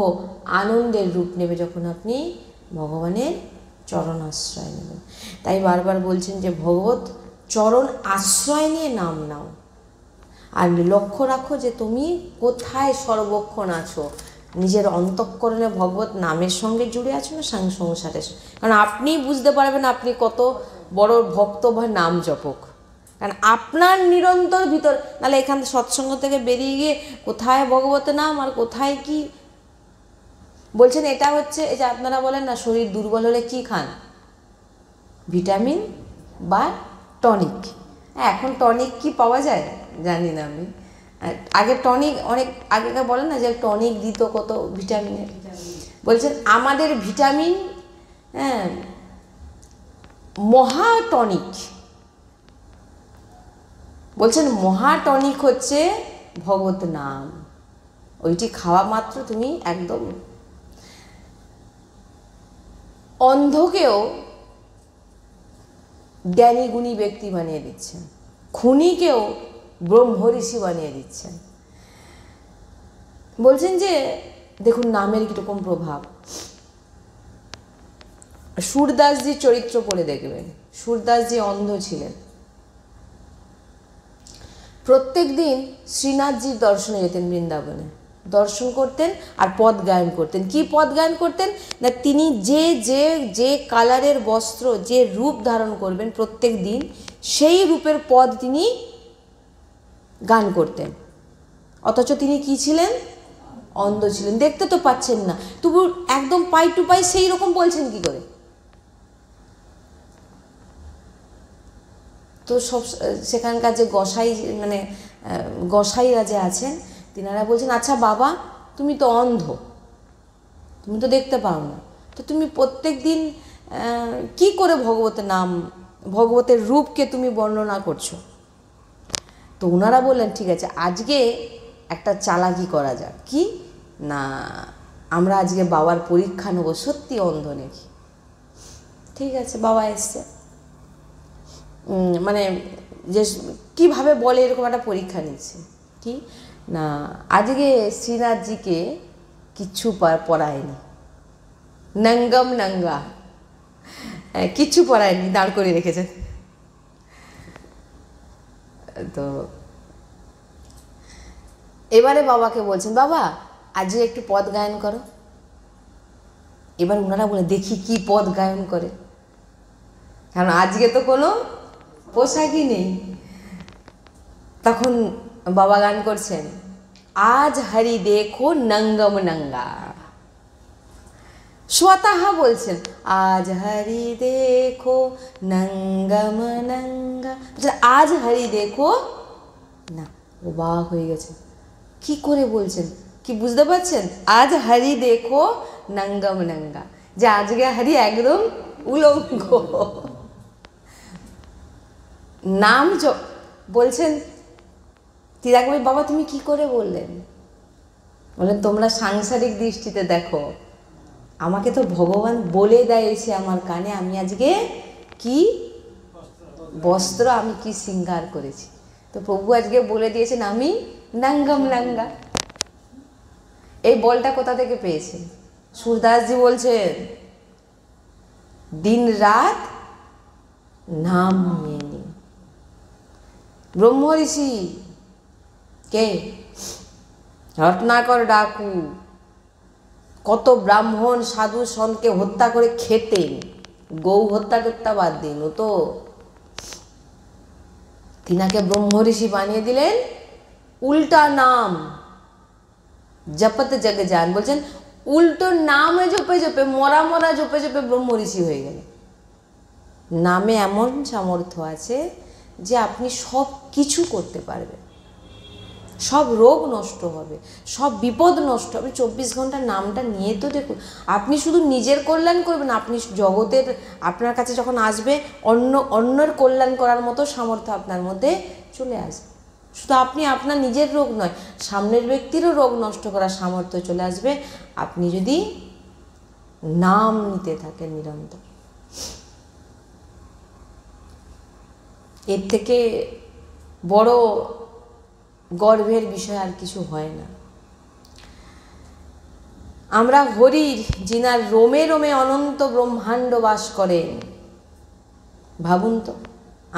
A: আনন্দের রূপ নেবে যখন আপনি ভগবানের চরণ আশ্রয় নেবেন। তাই বারবার বলছেন যে ভগবত চরণ আশ্রয় নিয়ে নাম নাও। আর লক্ষ্য রাখো যে তুমি কোথায় সর্বক্ষণ আছো, নিজের অন্তঃকরণে ভগবত নামের সঙ্গে জুড়ে আছো না সংসারের, কারণ আপনিই বুঝতে পারবেন আপনি কত বড় ভক্ত বা নাম জপক, কারণ আপনার নিরন্তর ভিতর, নাহলে এখান থেকে সৎসঙ্গ থেকে বেরিয়ে গিয়ে কোথায় ভগবতের নাম আর কোথায় কি বলছেন। এটা হচ্ছে এই যে আপনারা বলেন না শরীর দুর্বল হলে কি খান, ভিটামিন বা টনিক। হ্যাঁ, এখন টনিক কি পাওয়া যায় জানি না আমি, আগে টনিক অনেক আগেকার বলেন না যে টনিক দিত কত ভিটামিনের, বলছেন আমাদের ভিটামিন, হ্যাঁ, মহা টনিক, বলছেন মহা টনিক হচ্ছে ভগবত নাম, ওইটি খাওয়া মাত্র তুমি একদম। অন্ধকেও জ্ঞানী গুণী ব্যক্তি বানিয়ে দিচ্ছেন, খুনিকেও ব্রহ্মঋষি বানিয়ে দিচ্ছেন। বলছেন যে দেখুন নামের কীরকম প্রভাব। সুরদাসজির চরিত্র পড়ে দেখবেন, সুরদাসজি অন্ধ ছিলেন, প্রত্যেক দিন শ্রীনাথজির দর্শনে যেতেন, বৃন্দাবনে দর্শন করতেন আর পদ গায়ন করতেন। কি পদ গায়ন করতেন না, তিনি যে যে যে কালারের বস্ত্র, যে রূপ ধারণ করবেন প্রত্যেক দিন, সেই রূপের পদ তিনি গান করতেন। অথচ তিনি কি ছিলেন, অন্ধ ছিলেন, দেখতে তো পাচ্ছেন না, তবু একদম পাই টু পাই সেই রকম বলছেন কি করে। তো সব সেখানকার যে গোসাই, মানে গোসাইরা যে আছেন, তিনারা বলছেন আচ্ছা বাবা তুমি তো অন্ধ, তুমি তো দেখতে পাও না, তো তুমি প্রত্যেক দিন কি করে ভগবতের নাম, ভগবতের রূপকে তুমি বর্ণনা করছো। তো ওনারা বললেন ঠিক আছে আজকে একটা চালাকি করা যাক, কি না আমরা আজকে বাবার পরীক্ষা নেবো সত্যি অন্ধ নাকি। ঠিক আছে, বাবা এসছে, মানে যে কীভাবে বলে এরকম একটা পরীক্ষা নিচ্ছে, কি না আজকে শ্রীনাথজিকে কিচ্ছু পড়ায়নি, নঙ্গম নঙ্গা, কিচ্ছু পড়ায়নি, দাঁড় করে রেখেছেন। তো এবারে বাবাকে বলছেন বাবা আজকে একটু পদ গায়ন করো। এবার ওনারা বলে দেখি কি পদ গায়ন করে, কারণ আজকে তো কোনো পোশাকই নেই। তখন বাবা গান করছেন, আজ হরি দেখো নঙ্গম নঙ্গা, स्वतः বলছেন আজ হরি দেখো নঙ্গম নঙ্গা, আজ হরি দেখো না, অবাক হয়ে গেছে, কি করে বলছেন, কি বুঝতে পারছেন, আজ হরি দেখো নঙ্গম নঙ্গা, যে আজকে হরি একদম উলঙ্গ। নাম বলছেন তিরাক ভাই, বাবা তুমি কি করে বললেন, বললেন তোমরা সাংসারিক দৃষ্টিতে দেখো, আমাকে তো ভগবান বলে দেয় এসে আমার কানে, আমি আজকে কি বস্ত্র, আমি কি শৃঙ্গার করেছি, তো প্রভু আজকে বলে দিয়েছেন আমি নঙ্গম নঙ্গা। এই বলটা কোথা থেকে পেয়েছেন, সুরদাসজি বলছেন দিন রাত নাম নিয়ে নি। ব্রহ্ম ঋষি কে, রত্নাকর ডাকু কত ব্রাহ্মণ সাধু সন্তকে হত্যা করে খেতেন, গৌ হত্যা টত্যা বাদ দিন, ও তো তিনাকে ব্রহ্ম ঋষি বানিয়ে দিলেন, উল্টা নাম জপত জগ যান, বলছেন উল্টো নামে জপে জপে, মরা মরা জপে জপে ব্রহ্ম ঋষি হয়ে গেল। নামে এমন সামর্থ্য আছে যে আপনি সব কিছু করতে পারবেন, সব রোগ নষ্ট হবে, সব বিপদ নষ্ট হবে। 24 ঘন্টা নামটা নিয়ে তো দেখুন, আপনি শুধু নিজের কল্যাণ করবেন, আপনি জগতের, আপনার কাছে যখন আসবে অন্যের কল্যাণ করার মতো সামর্থ্য আপনার মধ্যে চলে আসবে। শুধু আপনি আপনার নিজের রোগ নয়, সামনের ব্যক্তিরও রোগ নষ্ট করার সামর্থ্য চলে আসবে আপনি যদি নাম নিতে থাকেন নিরন্তর। এর থেকে বড় গর্বের বিষয় আর কিছু হয় না। আমরা হরির, যিনার রোমে রোমে অনন্ত ব্রহ্মাণ্ড বাস করেন, ভাবুন তো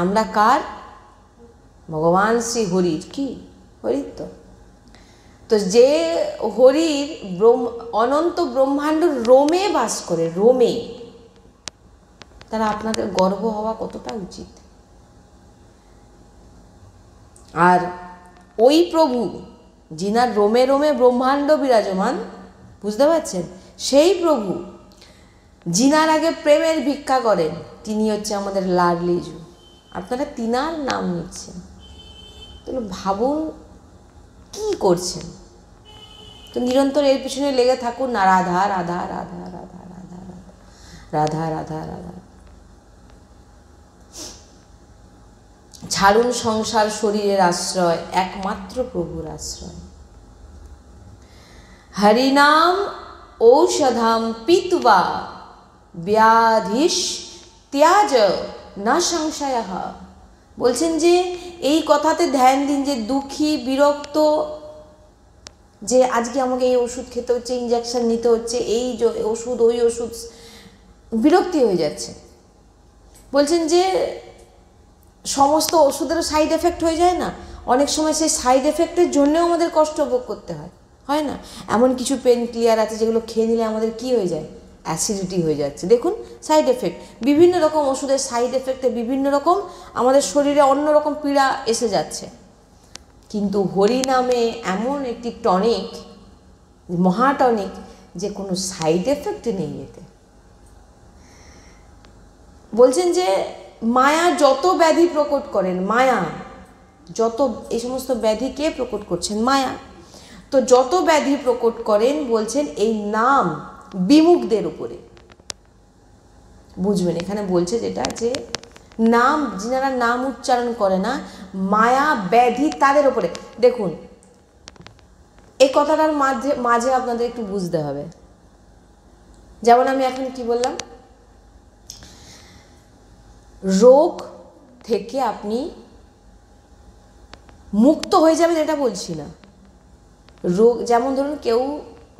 A: আমরা কার, ভগবান শ্রী হরির কি হরির তো যে হরির অনন্ত ব্রহ্মাণ্ড রোমে বাস করে, রোমে, তারা আপনাদের গর্ব হওয়া কতটা উচিত। আর ওই প্রভু যিনার রোমে রোমে ব্রহ্মাণ্ড বিরাজমান, বুঝতে পারছেন, সেই প্রভু যিনার আগে প্রেমের ভিক্ষা করেন, তিনি হচ্ছে আমাদের লাডলিজু। আপনারা তিনার নাম নিচ্ছেন, তাহলে ভাবুন কি করছেন। তো নিরন্তর এর পিছনে লেগে থাকুন না, রাধা রাধা রাধা রাধা রাধা রাধা রাধা রাধা। ছাড়ুন সংসার শরীরের আশ্রয়, একমাত্র প্রভুর আশ্রয়। হরিনাম ঔষধম পিত্বা ব্যাধিশ ত্যাজ না সংশয়। বলছেন যে এই কথাতে ধ্যান দিন, যে দুঃখী বিরক্ত, যে আজকে আমাকে এই ওষুধ খেতে হচ্ছে, ইঞ্জেকশন নিতে হচ্ছে, এই ওষুধ ওই ওষুধ, বিরক্তি হয়ে যাচ্ছে। বলছেন যে সমস্ত ওষুধেরও সাইড এফেক্ট হয়ে যায় না, অনেক সময় সেই সাইড এফেক্টের জন্যও আমাদের কষ্ট ভোগ করতে হয় না? এমন কিছু পেন ক্লিয়ার আছে যেগুলো খেয়ে নিলে আমাদের কি হয়ে যায়, অ্যাসিডিটি হয়ে যাচ্ছে। দেখুন সাইড এফেক্ট, বিভিন্ন রকম ওষুধের সাইড এফেক্টে বিভিন্ন রকম আমাদের শরীরে অন্য রকম পীড়া এসে যাচ্ছে। কিন্তু হরি নামে এমন একটি টনিক, মহাটনিক, যে কোনো সাইড এফেক্ট নেই এতে। বলছেন যে মায়া যত ব্যাধি প্রকট করেন, মায়া যত, এই সমস্ত ব্যাধি কে প্রকট করছেন? মায়া। তো যত ব্যাধি প্রকট করেন, বলছেন এই নাম বিমুখদের উপরে। বুঝবেন, এখানে বলছে যেটা, যে নাম, যিনারা নাম উচ্চারণ করে না, মায়া ব্যাধি তাদের উপরে। দেখুন এই কথাটার মাঝে আপনাদের একটু বুঝতে হবে। যেমন আমি এখন কি বললাম, রোগ থেকে আপনি মুক্ত হয়ে যাবেন এটা বলছি না। রোগ, যেমন ধরুন কেউ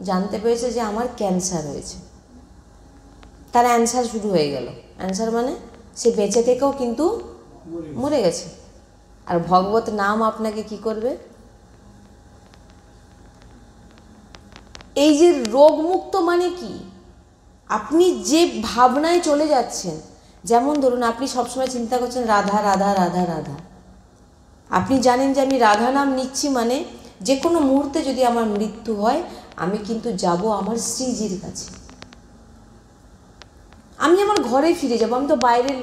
A: জানতে পেরেছে যে আমার ক্যান্সার হয়েছে, তার অ্যান্সার শুরু হয়ে গেল। অ্যান্সার মানে সে বেঁচে থেকেও কিন্তু মরে গেছে। আর ভগবত নাম আপনাকে কি করবে? এই যে রোগমুক্ত মানে কি, আপনি যে ভাবনায় চলে যাচ্ছেন, যেমন ধরুন আপনি সবসময় চিন্তা করছেন রাধা রাধা রাধা রাধা, আপনি জানেন যে আমি রাধা নাম নিচ্ছি মানে যে কোনো মুহূর্তে যদি আমার মৃত্যু হয়, আমি কিন্তু যাব আমার শ্রীজির কাছে, আমি আমার ঘরে ফিরে যাব। আমি তো বাইরের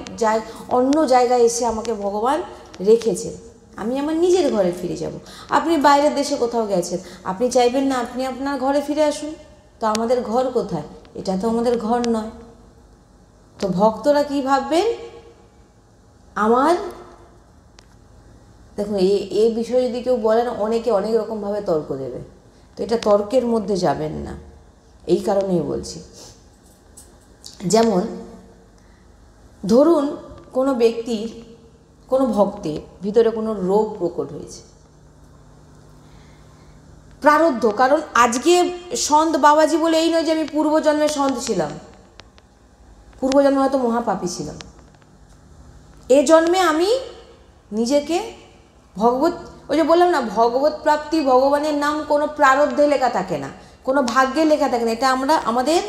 A: অন্য জায়গায় এসে আমাকে ভগবান রেখেছে, আমি আমার নিজের ঘরে ফিরে যাব। আপনি বাইরের দেশে কোথাও গেছেন, আপনি চাইবেন না আপনি আপনার ঘরে ফিরে আসুন? তো আমাদের ঘর কোথায়? এটা তো আমাদের ঘর নয়। তো ভক্তরা কি ভাববেন? আমার, দেখুন এই বিষয়ে যদি কেউ বলেন, অনেকে অনেক রকমভাবে তর্ক দেবে, তো এটা তর্কের মধ্যে যাবেন না, এই কারণেই বলছি। যেমন ধরুন কোনো ব্যক্তির, কোনো ভক্তের ভিতরে কোনো রোগ প্রকট হয়েছে, প্রারব্ধ। কারণ আজকে সন্ত বাবাজি বলে এই নয় যে আমি পূর্বজন্মে সন্ত ছিলাম, পূর্বজন্মে হয়তো মহাপাপী ছিলাম, এ জন্মে আমি নিজেকে ভগবত, ওই যে বললাম না, ভগবত প্রাপ্তি, ভগবানের নাম কোনো প্রারব্ধে লেখা থাকে না, কোনো ভাগ্যে লেখা থাকে না। এটা আমরা আমাদের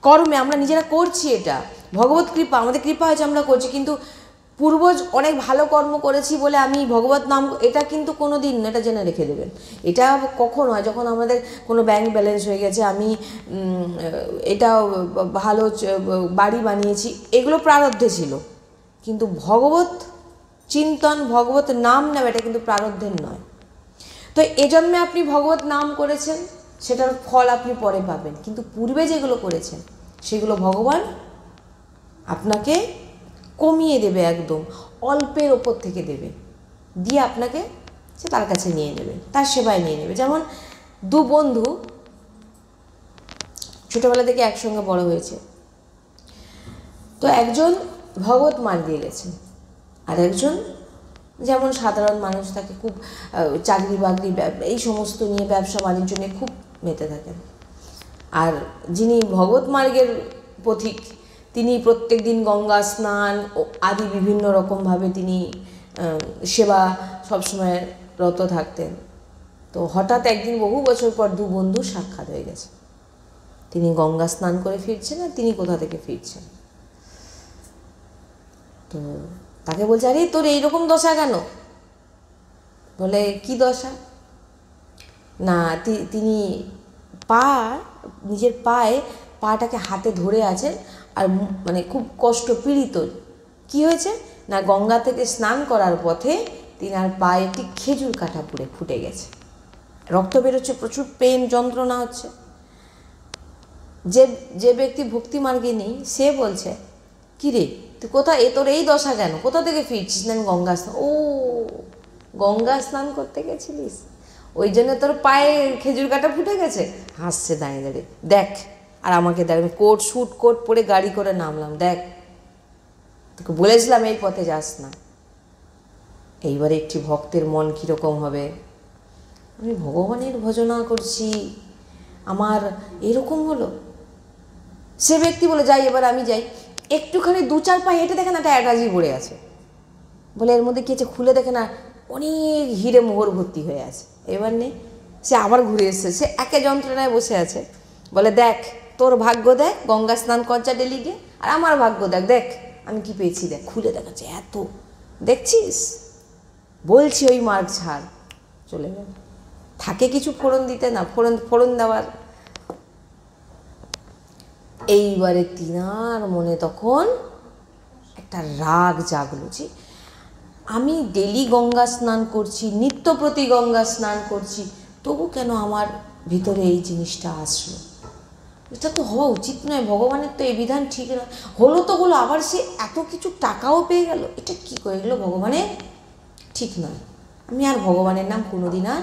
A: কর্মে আমরা নিজেরা করছি, এটা ভগবত কৃপা, আমাদের কৃপা হয়েছে আমরা করছি। কিন্তু পূর্বজ অনেক ভালো কর্ম করেছি বলে আমি ভগবত নাম, এটা কিন্তু কোনো দিন, এটা জেনে রেখে দেবেন। এটা কখন হয়? যখন আমাদের কোনো ব্যাংক ব্যালেন্স হয়ে গেছে, আমি এটা ভালো বাড়ি বানিয়েছি, এগুলো প্রারব্ধে ছিল। কিন্তু ভগবত চিন্তন, ভগবত নাম নেওয়া, এটা কিন্তু প্রারব্ধের নয়। তো এজন্যে আপনি ভগবত নাম করেছেন, সেটার ফল আপনি পরে পাবেন। কিন্তু পূর্বে যেগুলো করেছেন সেগুলো ভগবান আপনাকে কমিয়ে দেবে, একদম অল্পের ওপর থেকে দেবে, দিয়ে আপনাকে সে তার কাছে নিয়ে নেবে, তার সেবায় নিয়ে নেবে। যেমন দু বন্ধু ছোটোবেলা থেকে একসঙ্গে বড় হয়েছে, তো একজন ভগবত মার্গ দিয়ে গেছেন, আর একজন যেমন সাধারণ মানুষ থাকে, খুব চাকরি বাকরি এই সমস্ত নিয়ে, ব্যবসা বাণিজ্য নিয়ে খুব মেতে থাকেন। আর যিনি ভগবত মার্গের পথিক, তিনি প্রত্যেক দিন গঙ্গা স্নান আদি বিভিন্ন রকমভাবে তিনি সেবা সবসময় রত থাকতেন। তো হঠাৎ একদিন বহু বছর পর দু বন্ধু সাক্ষাৎ হয়ে গেছে। তিনি গঙ্গা স্নান করে ফিরছেন আর তিনি কোথা থেকে ফিরছেন। তো তাকে বলছে, আরে তোর এইরকম দশা কেন? বলে, কি দশা? না, তিনি নিজের পাটাকে হাতে ধরে আছেন আর মানে খুব কষ্ট পীড়িত। কি হয়েছে না, গঙ্গা থেকে স্নান করার পথে তিনার পায়ে একটি খেজুর কাঁটা ফুটে গেছে, রক্ত বেরোচ্ছে, প্রচুর পেন, যন্ত্রণা হচ্ছে। যে ব্যক্তি ভক্তি মার্গে নেই সে বলছে, কি রে তুই তোর এই দশা কেন? কোথা থেকে ফিরছিস? না, গঙ্গা স্নান। ও, গঙ্গা স্নান করতে গেছিলিস, ওই জন্য তোর পায়ে খেজুর কাঁটা ফুটে গেছে? হাসছে দাঁড়িয়ে দাঁড়িয়ে, দেখ। আর আমাকে দেখ, আমি কোট পরে গাড়ি করে নামলাম, দেখ তোকে বলেছিলাম এই পথে যাস না। এইবারে একটি ভক্তের মন কীরকম হবে? আমি ভগবানের ভজনা করছি, আমার এরকম হলো। সে ব্যক্তি বলে, যাই, এবার আমি যাই। একটুখানি 2-4 পা হেঁটে দেখে না একটা অ্যাটাজি পড়ে আছে। বলে, এর মধ্যে কী আছে? খুলে দেখে না অনেক হিরে মোহর ভর্তি হয়ে আছে। এবার নেই, সে আবার ঘুরে এসছে, সে একে যন্ত্রণায় বসে আছে। বলে, দেখ তোর ভাগ্য, দেখ গঙ্গা স্নান করছা ডেলি গিয়ে, আর আমার ভাগ্য দেখ আমি কি পেয়েছি, দেখ। খুলে দেখাচ্ছে, এত দেখছিস? বলছি ওই মার্গ ছাড়। চলে গেল। থাকে কিছু ফোড়ন দিতে, না ফোড়ন দেওয়ার। এইবারে তিনার মনে তখন একটা রাগ জাগলো, যে আমি ডেলি গঙ্গা স্নান করছি, নিত্য প্রতি গঙ্গা স্নান করছি, তবু কেন আমার ভিতরে এই জিনিসটা আসলো? এটা তো হওয়া উচিত নয়, ভগবানের তো এই বিধান ঠিক নয়। হলো তো হলো, আবার সে এত কিছু টাকাও পেয়ে গেল, এটা কী করে গেলো? ভগবানের ঠিক নয়, আমি আর ভগবানের নাম কোনোদিন আর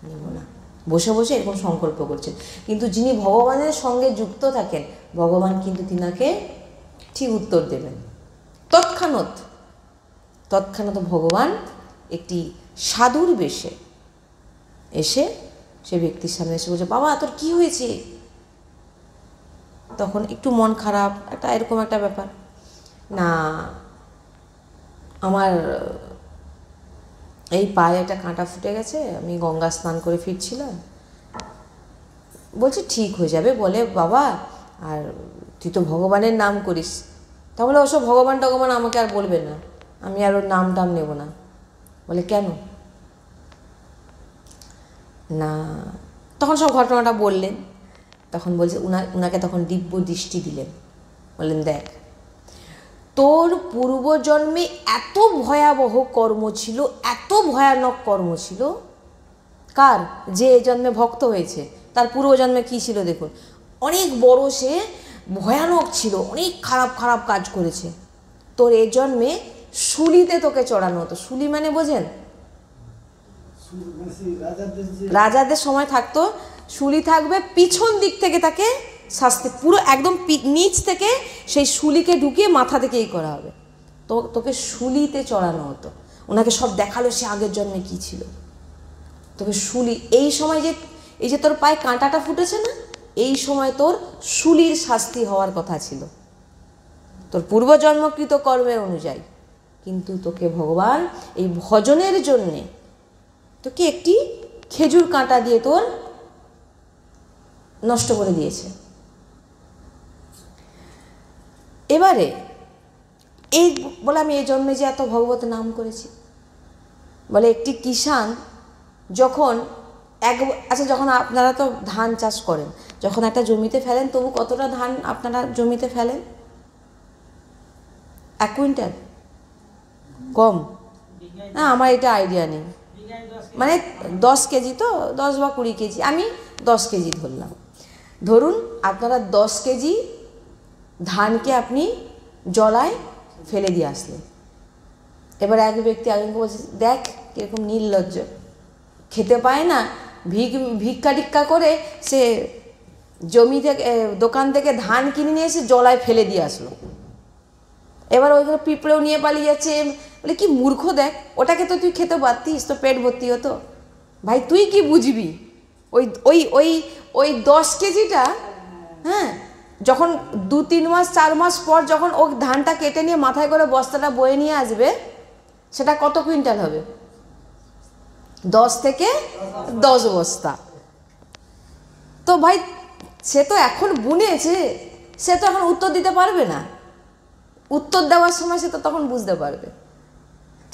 A: নেব না। বসে বসে এরকম সংকল্প করছেন। কিন্তু যিনি ভগবানের সঙ্গে যুক্ত থাকেন, ভগবান কিন্তু তিনাকে ঠিক উত্তর দেবেন। তৎক্ষণাৎ ভগবান একটি সাধুর বেশে এসে সে ব্যক্তির সামনে এসে বলছে, বাবা তোর কি হয়েছে? তখন একটু মন খারাপ, এরকম একটা ব্যাপার। না, আমার এই পায়ে একটা কাঁটা ফুটে গেছে, আমি গঙ্গা স্নান করে ফিরছিলাম। বলছে, ঠিক হয়ে যাবে। বলে, বাবা আর তুই তো ভগবানের নাম করিস, তাহলে ওসব ভগবান টগবান আমাকে আর বলবে না, আমি আর ওর নাম টাম নেব না। বলে, কেন? না, তখন সব ঘটনাটা বললেন। তখন বলছে, উনাকে তখন দিব্য দৃষ্টি দিলেন। বললেন, দেখ তোর পূর্বজন্মে এত ভয়াবহ কর্ম ছিল, এত ভয়ানক কর্ম ছিল। কার? যে জন্মে ভক্ত হয়েছে, তার পূর্বজন্মে কী ছিল দেখুন। অনেক বড় সে ভয়ানক ছিল, অনেক খারাপ খারাপ কাজ করেছে। তোর এ জন্মে শুলিতে তোকে চড়ানো হতো। শুলি মানে বোঝেন? রাজাদের সময় থাকতো, শুলি থাকবে, পিছন দিক থেকে তাকে শাস্তি, পুরো একদম নিচ থেকে সেই শুলিকে ঢুকিয়ে মাথা থেকে এই করা হবে। তোকে শুলিতে চড়ানো হতো। ওনাকে সব দেখালো সে আগের জন্মে কী ছিল। তোকে শুলি, এই সময় এই যে তোর পায়ে কাঁটাটা ফুটেছে না, এই সময় তোর শুলির শাস্তি হওয়ার কথা ছিল, তোর পূর্বজন্মকৃত কর্মের অনুযায়ী। কিন্তু তোকে ভগবান এই ভজনের জন্যে তোকে একটি খেজুর কাঁটা দিয়ে তোর নষ্ট করে দিয়েছে। এবারে এই বলে, আমি এই জন্মে যে এত ভগবত নাম করেছি। বলে, একটি কিষান যখন যখন আপনারা তো ধান চাষ করেন, যখন একটা জমিতে ফেলেন, তবু কতটা ধান আপনারা জমিতে ফেলেন? 1 কুইন্টাল? কম? না, আমার এটা আইডিয়া নেই, মানে 10 কেজি, তো 10 বা 20 কেজি, আমি 10 কেজি ধরলাম। ধরুন আপনারা 10 কেজি ধানকে আপনি জলায় ফেলে দিয়ে আসলেন। এবার এক ব্যক্তি একজনকে বলছে, দেখ কীরকম নির্লজ্জ, খেতে পায় না, ভিক্ষা টিক্ষা করে সে জমি থেকে, দোকান থেকে ধান কিনে নিয়ে এসে জলায় ফেলে দিয়ে আসলো। এবার ওইগুলো পিঁপড়েও নিয়ে পালিয়ে যাচ্ছে। বলে, কি মূর্খ, দেখ ওটাকে তো তুই খেতে পারতিস, তো পেট ভর্তি হতো। ভাই তুই কি বুঝবি? ওই 10 কেজিটা, হ্যাঁ, যখন 2-3 মাস 4 মাস পর যখন ও ধানটা কেটে নিয়ে মাথায় করে বস্তাটা বয়ে নিয়ে আসবে, সেটা কত কুইন্টাল হবে? 10 থেকে 10 বস্তা। তো ভাই সে তো এখন বুনেছে, সে তো এখন উত্তর দিতে পারবে না, উত্তর দেওয়ার সময় সে তো তখন বুঝতে পারবে।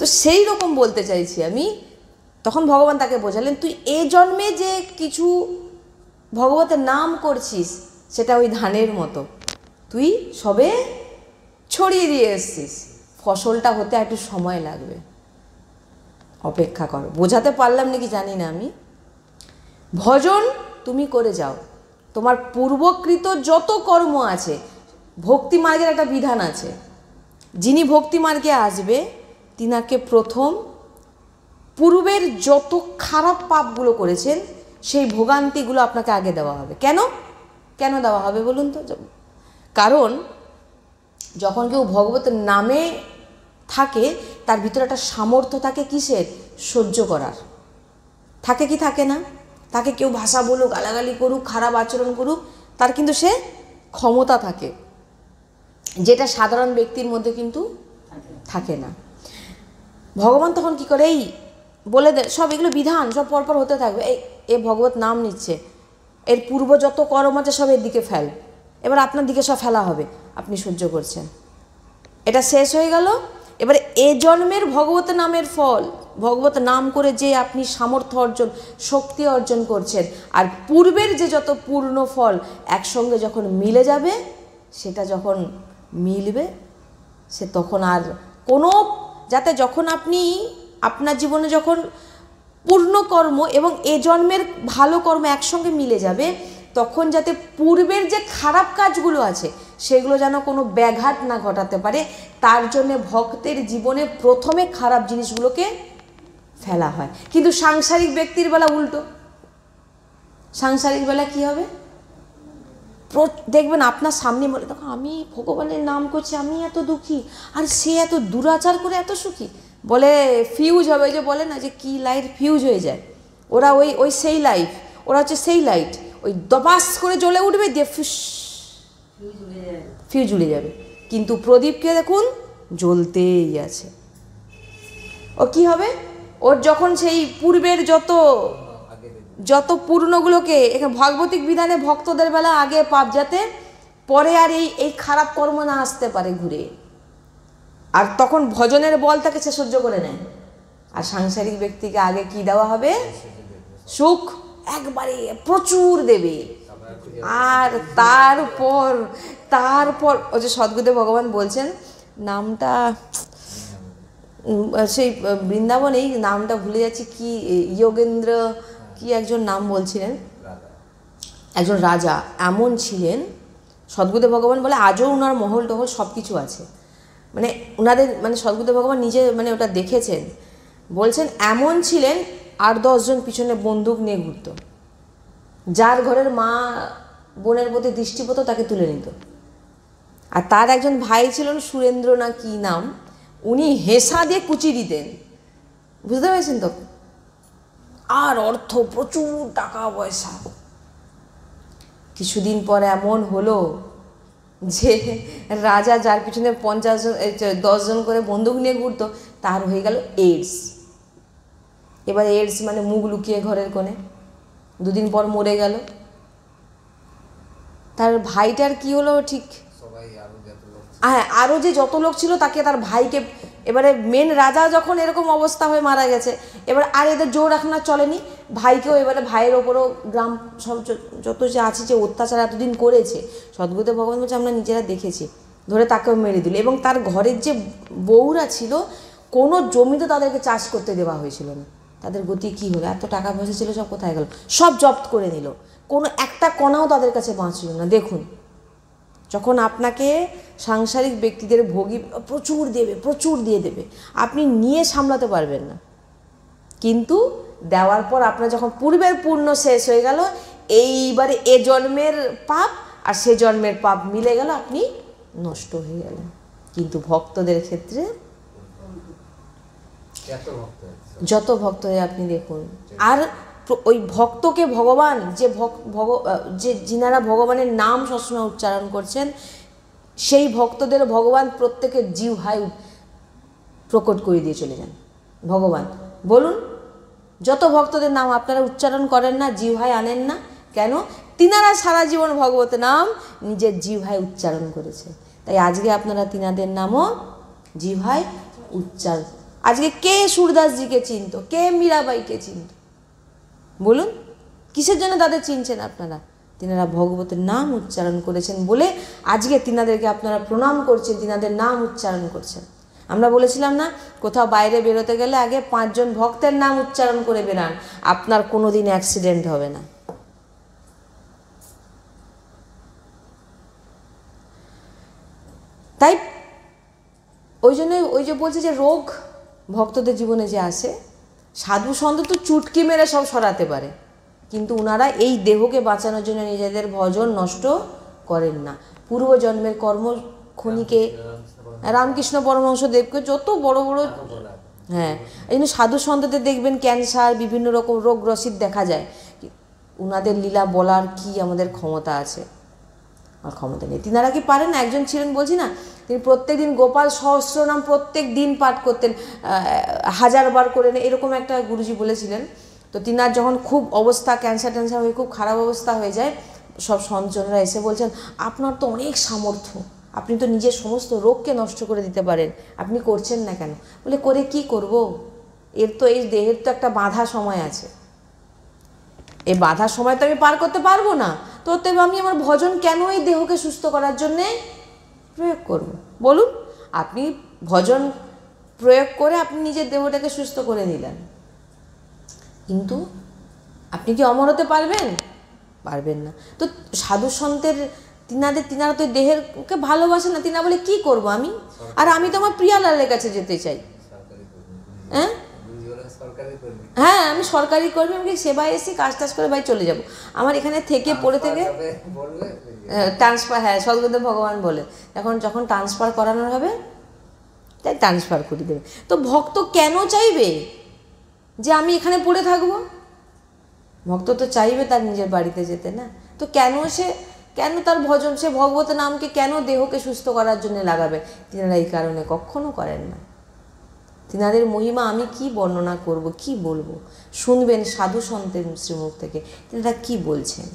A: তো সেই রকম বলতে চাইছি আমি। তখন ভগবান তাকে বোঝালেন, তুই এ জন্মে যে কিছু ভগবতের নাম করছিস সেটা ওই ধানের মতো, তুই সবে ছড়িয়ে দিয়ে এসছিস, ফসলটা হতে একটু সময় লাগবে, অপেক্ষা করো। বোঝাতে পারলাম নাকি জানি না আমি। ভজন তুমি করে যাও, তোমার পূর্বকৃত যত কর্ম আছে, ভক্তি মার্গের একটা বিধান আছে, যিনি ভক্তি মার্গে আসবে তিনাকে প্রথম পূর্বের যত খারাপ পাপগুলো করেছেন সেই ভোগান্তিগুলো আপনাকে আগে দেওয়া হবে। কেন কেন দেওয়া হবে বলুন তো? কারণ যখন কেউ ভগবতের নামে থাকে তার ভিতরে একটা সামর্থ্য থাকে কিসের? সহ্য করার। থাকে কি থাকে না? তাকে কেউ ভাষা বলুক, গালাগালি করুক, খারাপ আচরণ করুক, তার কিন্তু সে ক্ষমতা থাকে, যেটা সাধারণ ব্যক্তির মধ্যে কিন্তু থাকে না। ভগবান তখন কি করে, এই বলে দেয় সব এগুলো বিধান, সব পরপর হতে থাকবে। এ ভগবত নাম নিচ্ছে, এর পূর্ব যত কর্ম আছে সব এর দিকে ফেল, এবার আপনার দিকে সব ফেলা হবে, আপনি সহ্য করছেন, এটা শেষ হয়ে গেল। এবারে এ জন্মের ভগবত নামের ফল, ভগবত নাম করে যে আপনি সামর্থ্য অর্জন, শক্তি অর্জন করছেন, আর পূর্বের যে যত পূর্ণ ফল একসঙ্গে যখন মিলে যাবে, সেটা যখন মিলবে সে তখন আর কোনো, যাতে যখন আপনি আপনার জীবনে যখন পূর্ণ কর্ম এবং এ জন্মের ভালো কর্ম একসঙ্গে মিলে যাবে, তখন যাতে পূর্বের যে খারাপ কাজগুলো আছে সেগুলো যেন কোনো ব্যাঘাত না ঘটাতে পারে, তার জন্যে ভক্তের জীবনে প্রথমে খারাপ জিনিসগুলোকে ফেলা হয়। কিন্তু সাংসারিক ব্যক্তির বেলা উল্টো। সাংসারিক বেলা কি হবে? দেখবেন আপনার সামনে বলে, দেখো আমি ভগবানের নাম করছি, আমি এত দুঃখী, আর সে এত দুরাচার করে এত সুখী। বলে ফিউজ হবে, যে বলে না যে কি লাইট ফিউজ হয়ে যায়, ওরা ওই সেই লাইট, ওরা হচ্ছে সেই লাইট, ওই দবাস করে জ্বলে উঠবে, দিয়ে ফিউজ উড়ে যাবে। কিন্তু প্রদীপকে দেখুন জ্বলতেই আছে। ও কি হবে? ওর যখন সেই পূর্বের যত পূর্ণগুলোকে, এখানে ভাগবতিক বিধানে ভক্তদের বেলা আগে পাপ, যাতে পরে আর এই খারাপ কর্ম না আসতে পারে ঘুরে, আর তখন ভজনের বল তাকে সে সহ্য করে নেয়। আর সাংসারিক ব্যক্তিকে আগে কি দেওয়া হবে? সুখ একবারে প্রচুর দেবে, আর তারপর ও যে সদ্গুরুদেব ভগবান বলছেন, নামটা সেই বৃন্দাবন, এই নামটা ভুলে যাচ্ছি, কি যোগেন্দ্র কি একজন নাম বলছিলেন, একজন রাজা এমন ছিলেন, সদ্গুরুদেব ভগবান বলে আজও উনার মহল টহল সব কিছু আছে, মানে উনাদের মানে সদ্গুরুদেব ভগবান নিজে মানে ওটা দেখেছেন। বলছেন এমন ছিলেন 8-10 জন পিছনে বন্দুক নিয়ে ঘুরত, যার ঘরের মা বোনের প্রতি দৃষ্টি পড়তো তাকে তুলে নিত। আর তার একজন ভাই ছিলেন সুরেন্দ্র না কি নাম, উনি হেসা দিয়ে কুচি দিতেন, বুঝতে পেরেছেন তো? আর অর্থ প্রচুর, টাকা পয়সা। কিছুদিন পরে এমন হলো যে রাজা যার পিছনে 10 জন করে বন্দুক নিয়ে ঘুরতো, তার হয়ে গেল এইডস। এবার এইডস মানে মুখ লুকিয়ে ঘরের কোণে, 2 দিন পর মরে গেল। তার ভাইটার কি হলো ঠিক, হ্যাঁ আরও যে যত লোক ছিল তাকে, তার ভাইকে, এবারে মেন রাজা যখন এরকম অবস্থা হয়ে মারা গেছে, এবার আর এদের জোর রাখনা চলেনি, ভাইকেও এবারে ভাইয়ের ওপরও গ্রাম সব যত যে আছে যে অত্যাচার এতদিন করেছে, সদ্গুরুদেব ভগবান বলছে আমরা নিজেরা দেখেছি, ধরে তাকেও মেরে দিল। এবং তার ঘরের যে বউরা ছিল, কোনো জমিতে তাদেরকে চাষ করতে দেওয়া হয়েছিল না। তাদের গতি কী হলো? এত টাকা পয়সা ছিল সব কোথায় গেল? সব জব্দ করে নিল, কোনো একটা কণাও তাদের কাছে বাঁচল না। দেখুন, যখন আপনাকে সাংসারিক ব্যক্তিদের ভোগী প্রচুর দেবে, প্রচুর দিয়ে দেবে, আপনি নিয়ে সামলাতে পারবেন না, কিন্তু দেওয়ার পর আপনার যখন পূর্বের পূর্ণ শেষ হয়ে গেল, এইবারে এ জন্মের পাপ আর সে জন্মের পাপ মিলে গেল, আপনি নষ্ট হয়ে গেলেন। কিন্তু ভক্তদের ক্ষেত্রে যত ভক্ত হয় আপনি দেখুন, আর ওই ভক্তকে ভগবান যে যিনারা ভগবানের নাম সবসময় উচ্চারণ করছেন, সেই ভক্তদের ভগবান প্রত্যেকের জিহ্বায় প্রকট করে দিয়ে চলে যান। ভগবান বলুন, যত ভক্তদের নাম আপনারা উচ্চারণ করেন না, জিহ্বায় আনেন না, কেন? তিনারা সারা জীবন ভগবতের নাম নিজের জিহ্বায় উচ্চারণ করেছে, তাই আজকে আপনারা তিনাদের নামও জিহ্বায় উচ্চারণ। আজকে কে সুরদাসজিকে চিনত, কে মীরাবাইকে চিনত? বলুন, কিসের জন্য তাদের চিনছেন আপনারা? তিনারা ভগবতের নাম উচ্চারণ করেছেন বলে আজকে তিনাদেরকে আপনারা প্রণাম করছেন, তিনাদের নাম উচ্চারণ করছেন। আমরা বলেছিলাম না, কোথাও বাইরে বেরোতে গেলে আগে 5 জন ভক্তের নাম উচ্চারণ করে বেরান, আপনার কোনো দিন অ্যাক্সিডেন্ট হবে না। তাই ওই জন্য ওই যে বলছে যে রোগ ভক্তদের জীবনে যে আসে, সাধু সন্ত তো চুটকি মেরে সব সরাতে পারে, কিন্তু ওনারা এই দেহকে বাঁচানোর জন্য নিজেদের ভজন নষ্ট করেন না। পূর্বজন্মের কর্ম খনিকে, রামকৃষ্ণ পরমহংস দেবকে যত বড় বড়, হ্যাঁ, এই জন্য সাধু সন্তদের দেখবেন ক্যান্সার, বিভিন্ন রকম রোগ রসিদ দেখা যায়, ওনাদের লীলা বলার কি আমাদের ক্ষমতা আছে? আর ক্ষমতা নেই। তিনারা কি পারেন না? একজন ছিলেন বলছি না, তিনি প্রত্যেক দিন গোপাল সহস্রনাম প্রত্যেক দিন পাঠ করতেন, 1000 বার করে, এরকম একটা গুরুজি বলেছিলেন। তো তিনার যখন খুব অবস্থা, ক্যান্সার ট্যান্সার হয়ে খুব খারাপ অবস্থা হয়ে যায়, সব সন্তজনরা এসে বলছেন, আপনার তো অনেক সামর্থ্য, আপনি তো নিজের সমস্ত রোগকে নষ্ট করে দিতে পারেন, আপনি করছেন না কেন? বলে, করে কি করব? এর তো এই দেহের তো একটা বাঁধা সময় আছে, এই বাঁধা সময় তো আমি পার করতে পারবো না, তো তবে আমি আমার ভজন কেন এই দেহকে সুস্থ করার জন্যে প্রয়োগ করব? বলুন, আপনি ভজন প্রয়োগ করে আপনি নিজের দেহটাকে সুস্থ করে নিলেন, কিন্তু আপনি কি অমর হতে পারবেন? পারবেন না। তো সাধু সন্তের তিনারা তো দেহেরকে ভালোবাসে না, তিনারা বলে কি করব আমি, আর আমি তো আমার প্রিয়ালালের কাছে যেতে চাই। হ্যাঁ, আমি সরকারি কর্মী, আমি সেবায় এসে কাজ টাজ করে ভাই চলে যাব, আমার এখানে থেকে পড়ে থেকে ট্রান্সফার, হ্যাঁ সদ্গুরুদেব ভগবান বলে যখন ট্রান্সফার করানোর হবে তাই ট্রান্সফার করে দেবে। তো ভক্ত কেন চাইবে যে আমি এখানে পড়ে থাকবো? ভক্ত তো চাইবে তার নিজের বাড়িতে যেতে, না? তো কেন তার ভজন, সে ভগবতের নামকে কেন দেহকে সুস্থ করার জন্য লাগাবে? তিনারা এই কারণে কখনো করেন না। তিনাদের মহিমা আমি কি বর্ণনা করব, কি বলবো? শুনবেন সাধু সন্তের শ্রীমুখ থেকে তিনারা কি বলছেন।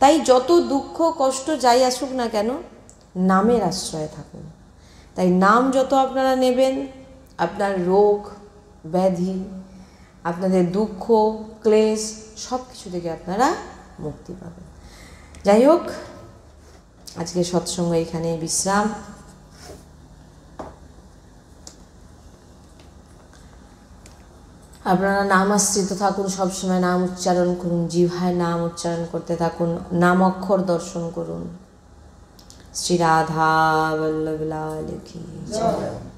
A: তাই যত দুঃখ কষ্ট যাই আসুক না কেন, নামের আশ্রয়ে থাকুন। তাই নাম যত আপনারা নেবেন, আপনার রোগ ব্যাধি, আপনাদের দুঃখ ক্লেশ সব কিছু থেকে আপনারা মুক্তি পাবেন। যাই হোক, আজকে সৎসঙ্গ এখানে বিশ্রাম। আপনারা নাম আশ্রিত থাকুন, সবসময় নাম উচ্চারণ করুন, জিহ্বায় নাম উচ্চারণ করতে থাকুন, নাম অক্ষর দর্শন করুন। শ্রী রাধা বল্লভ লাল কি জয়।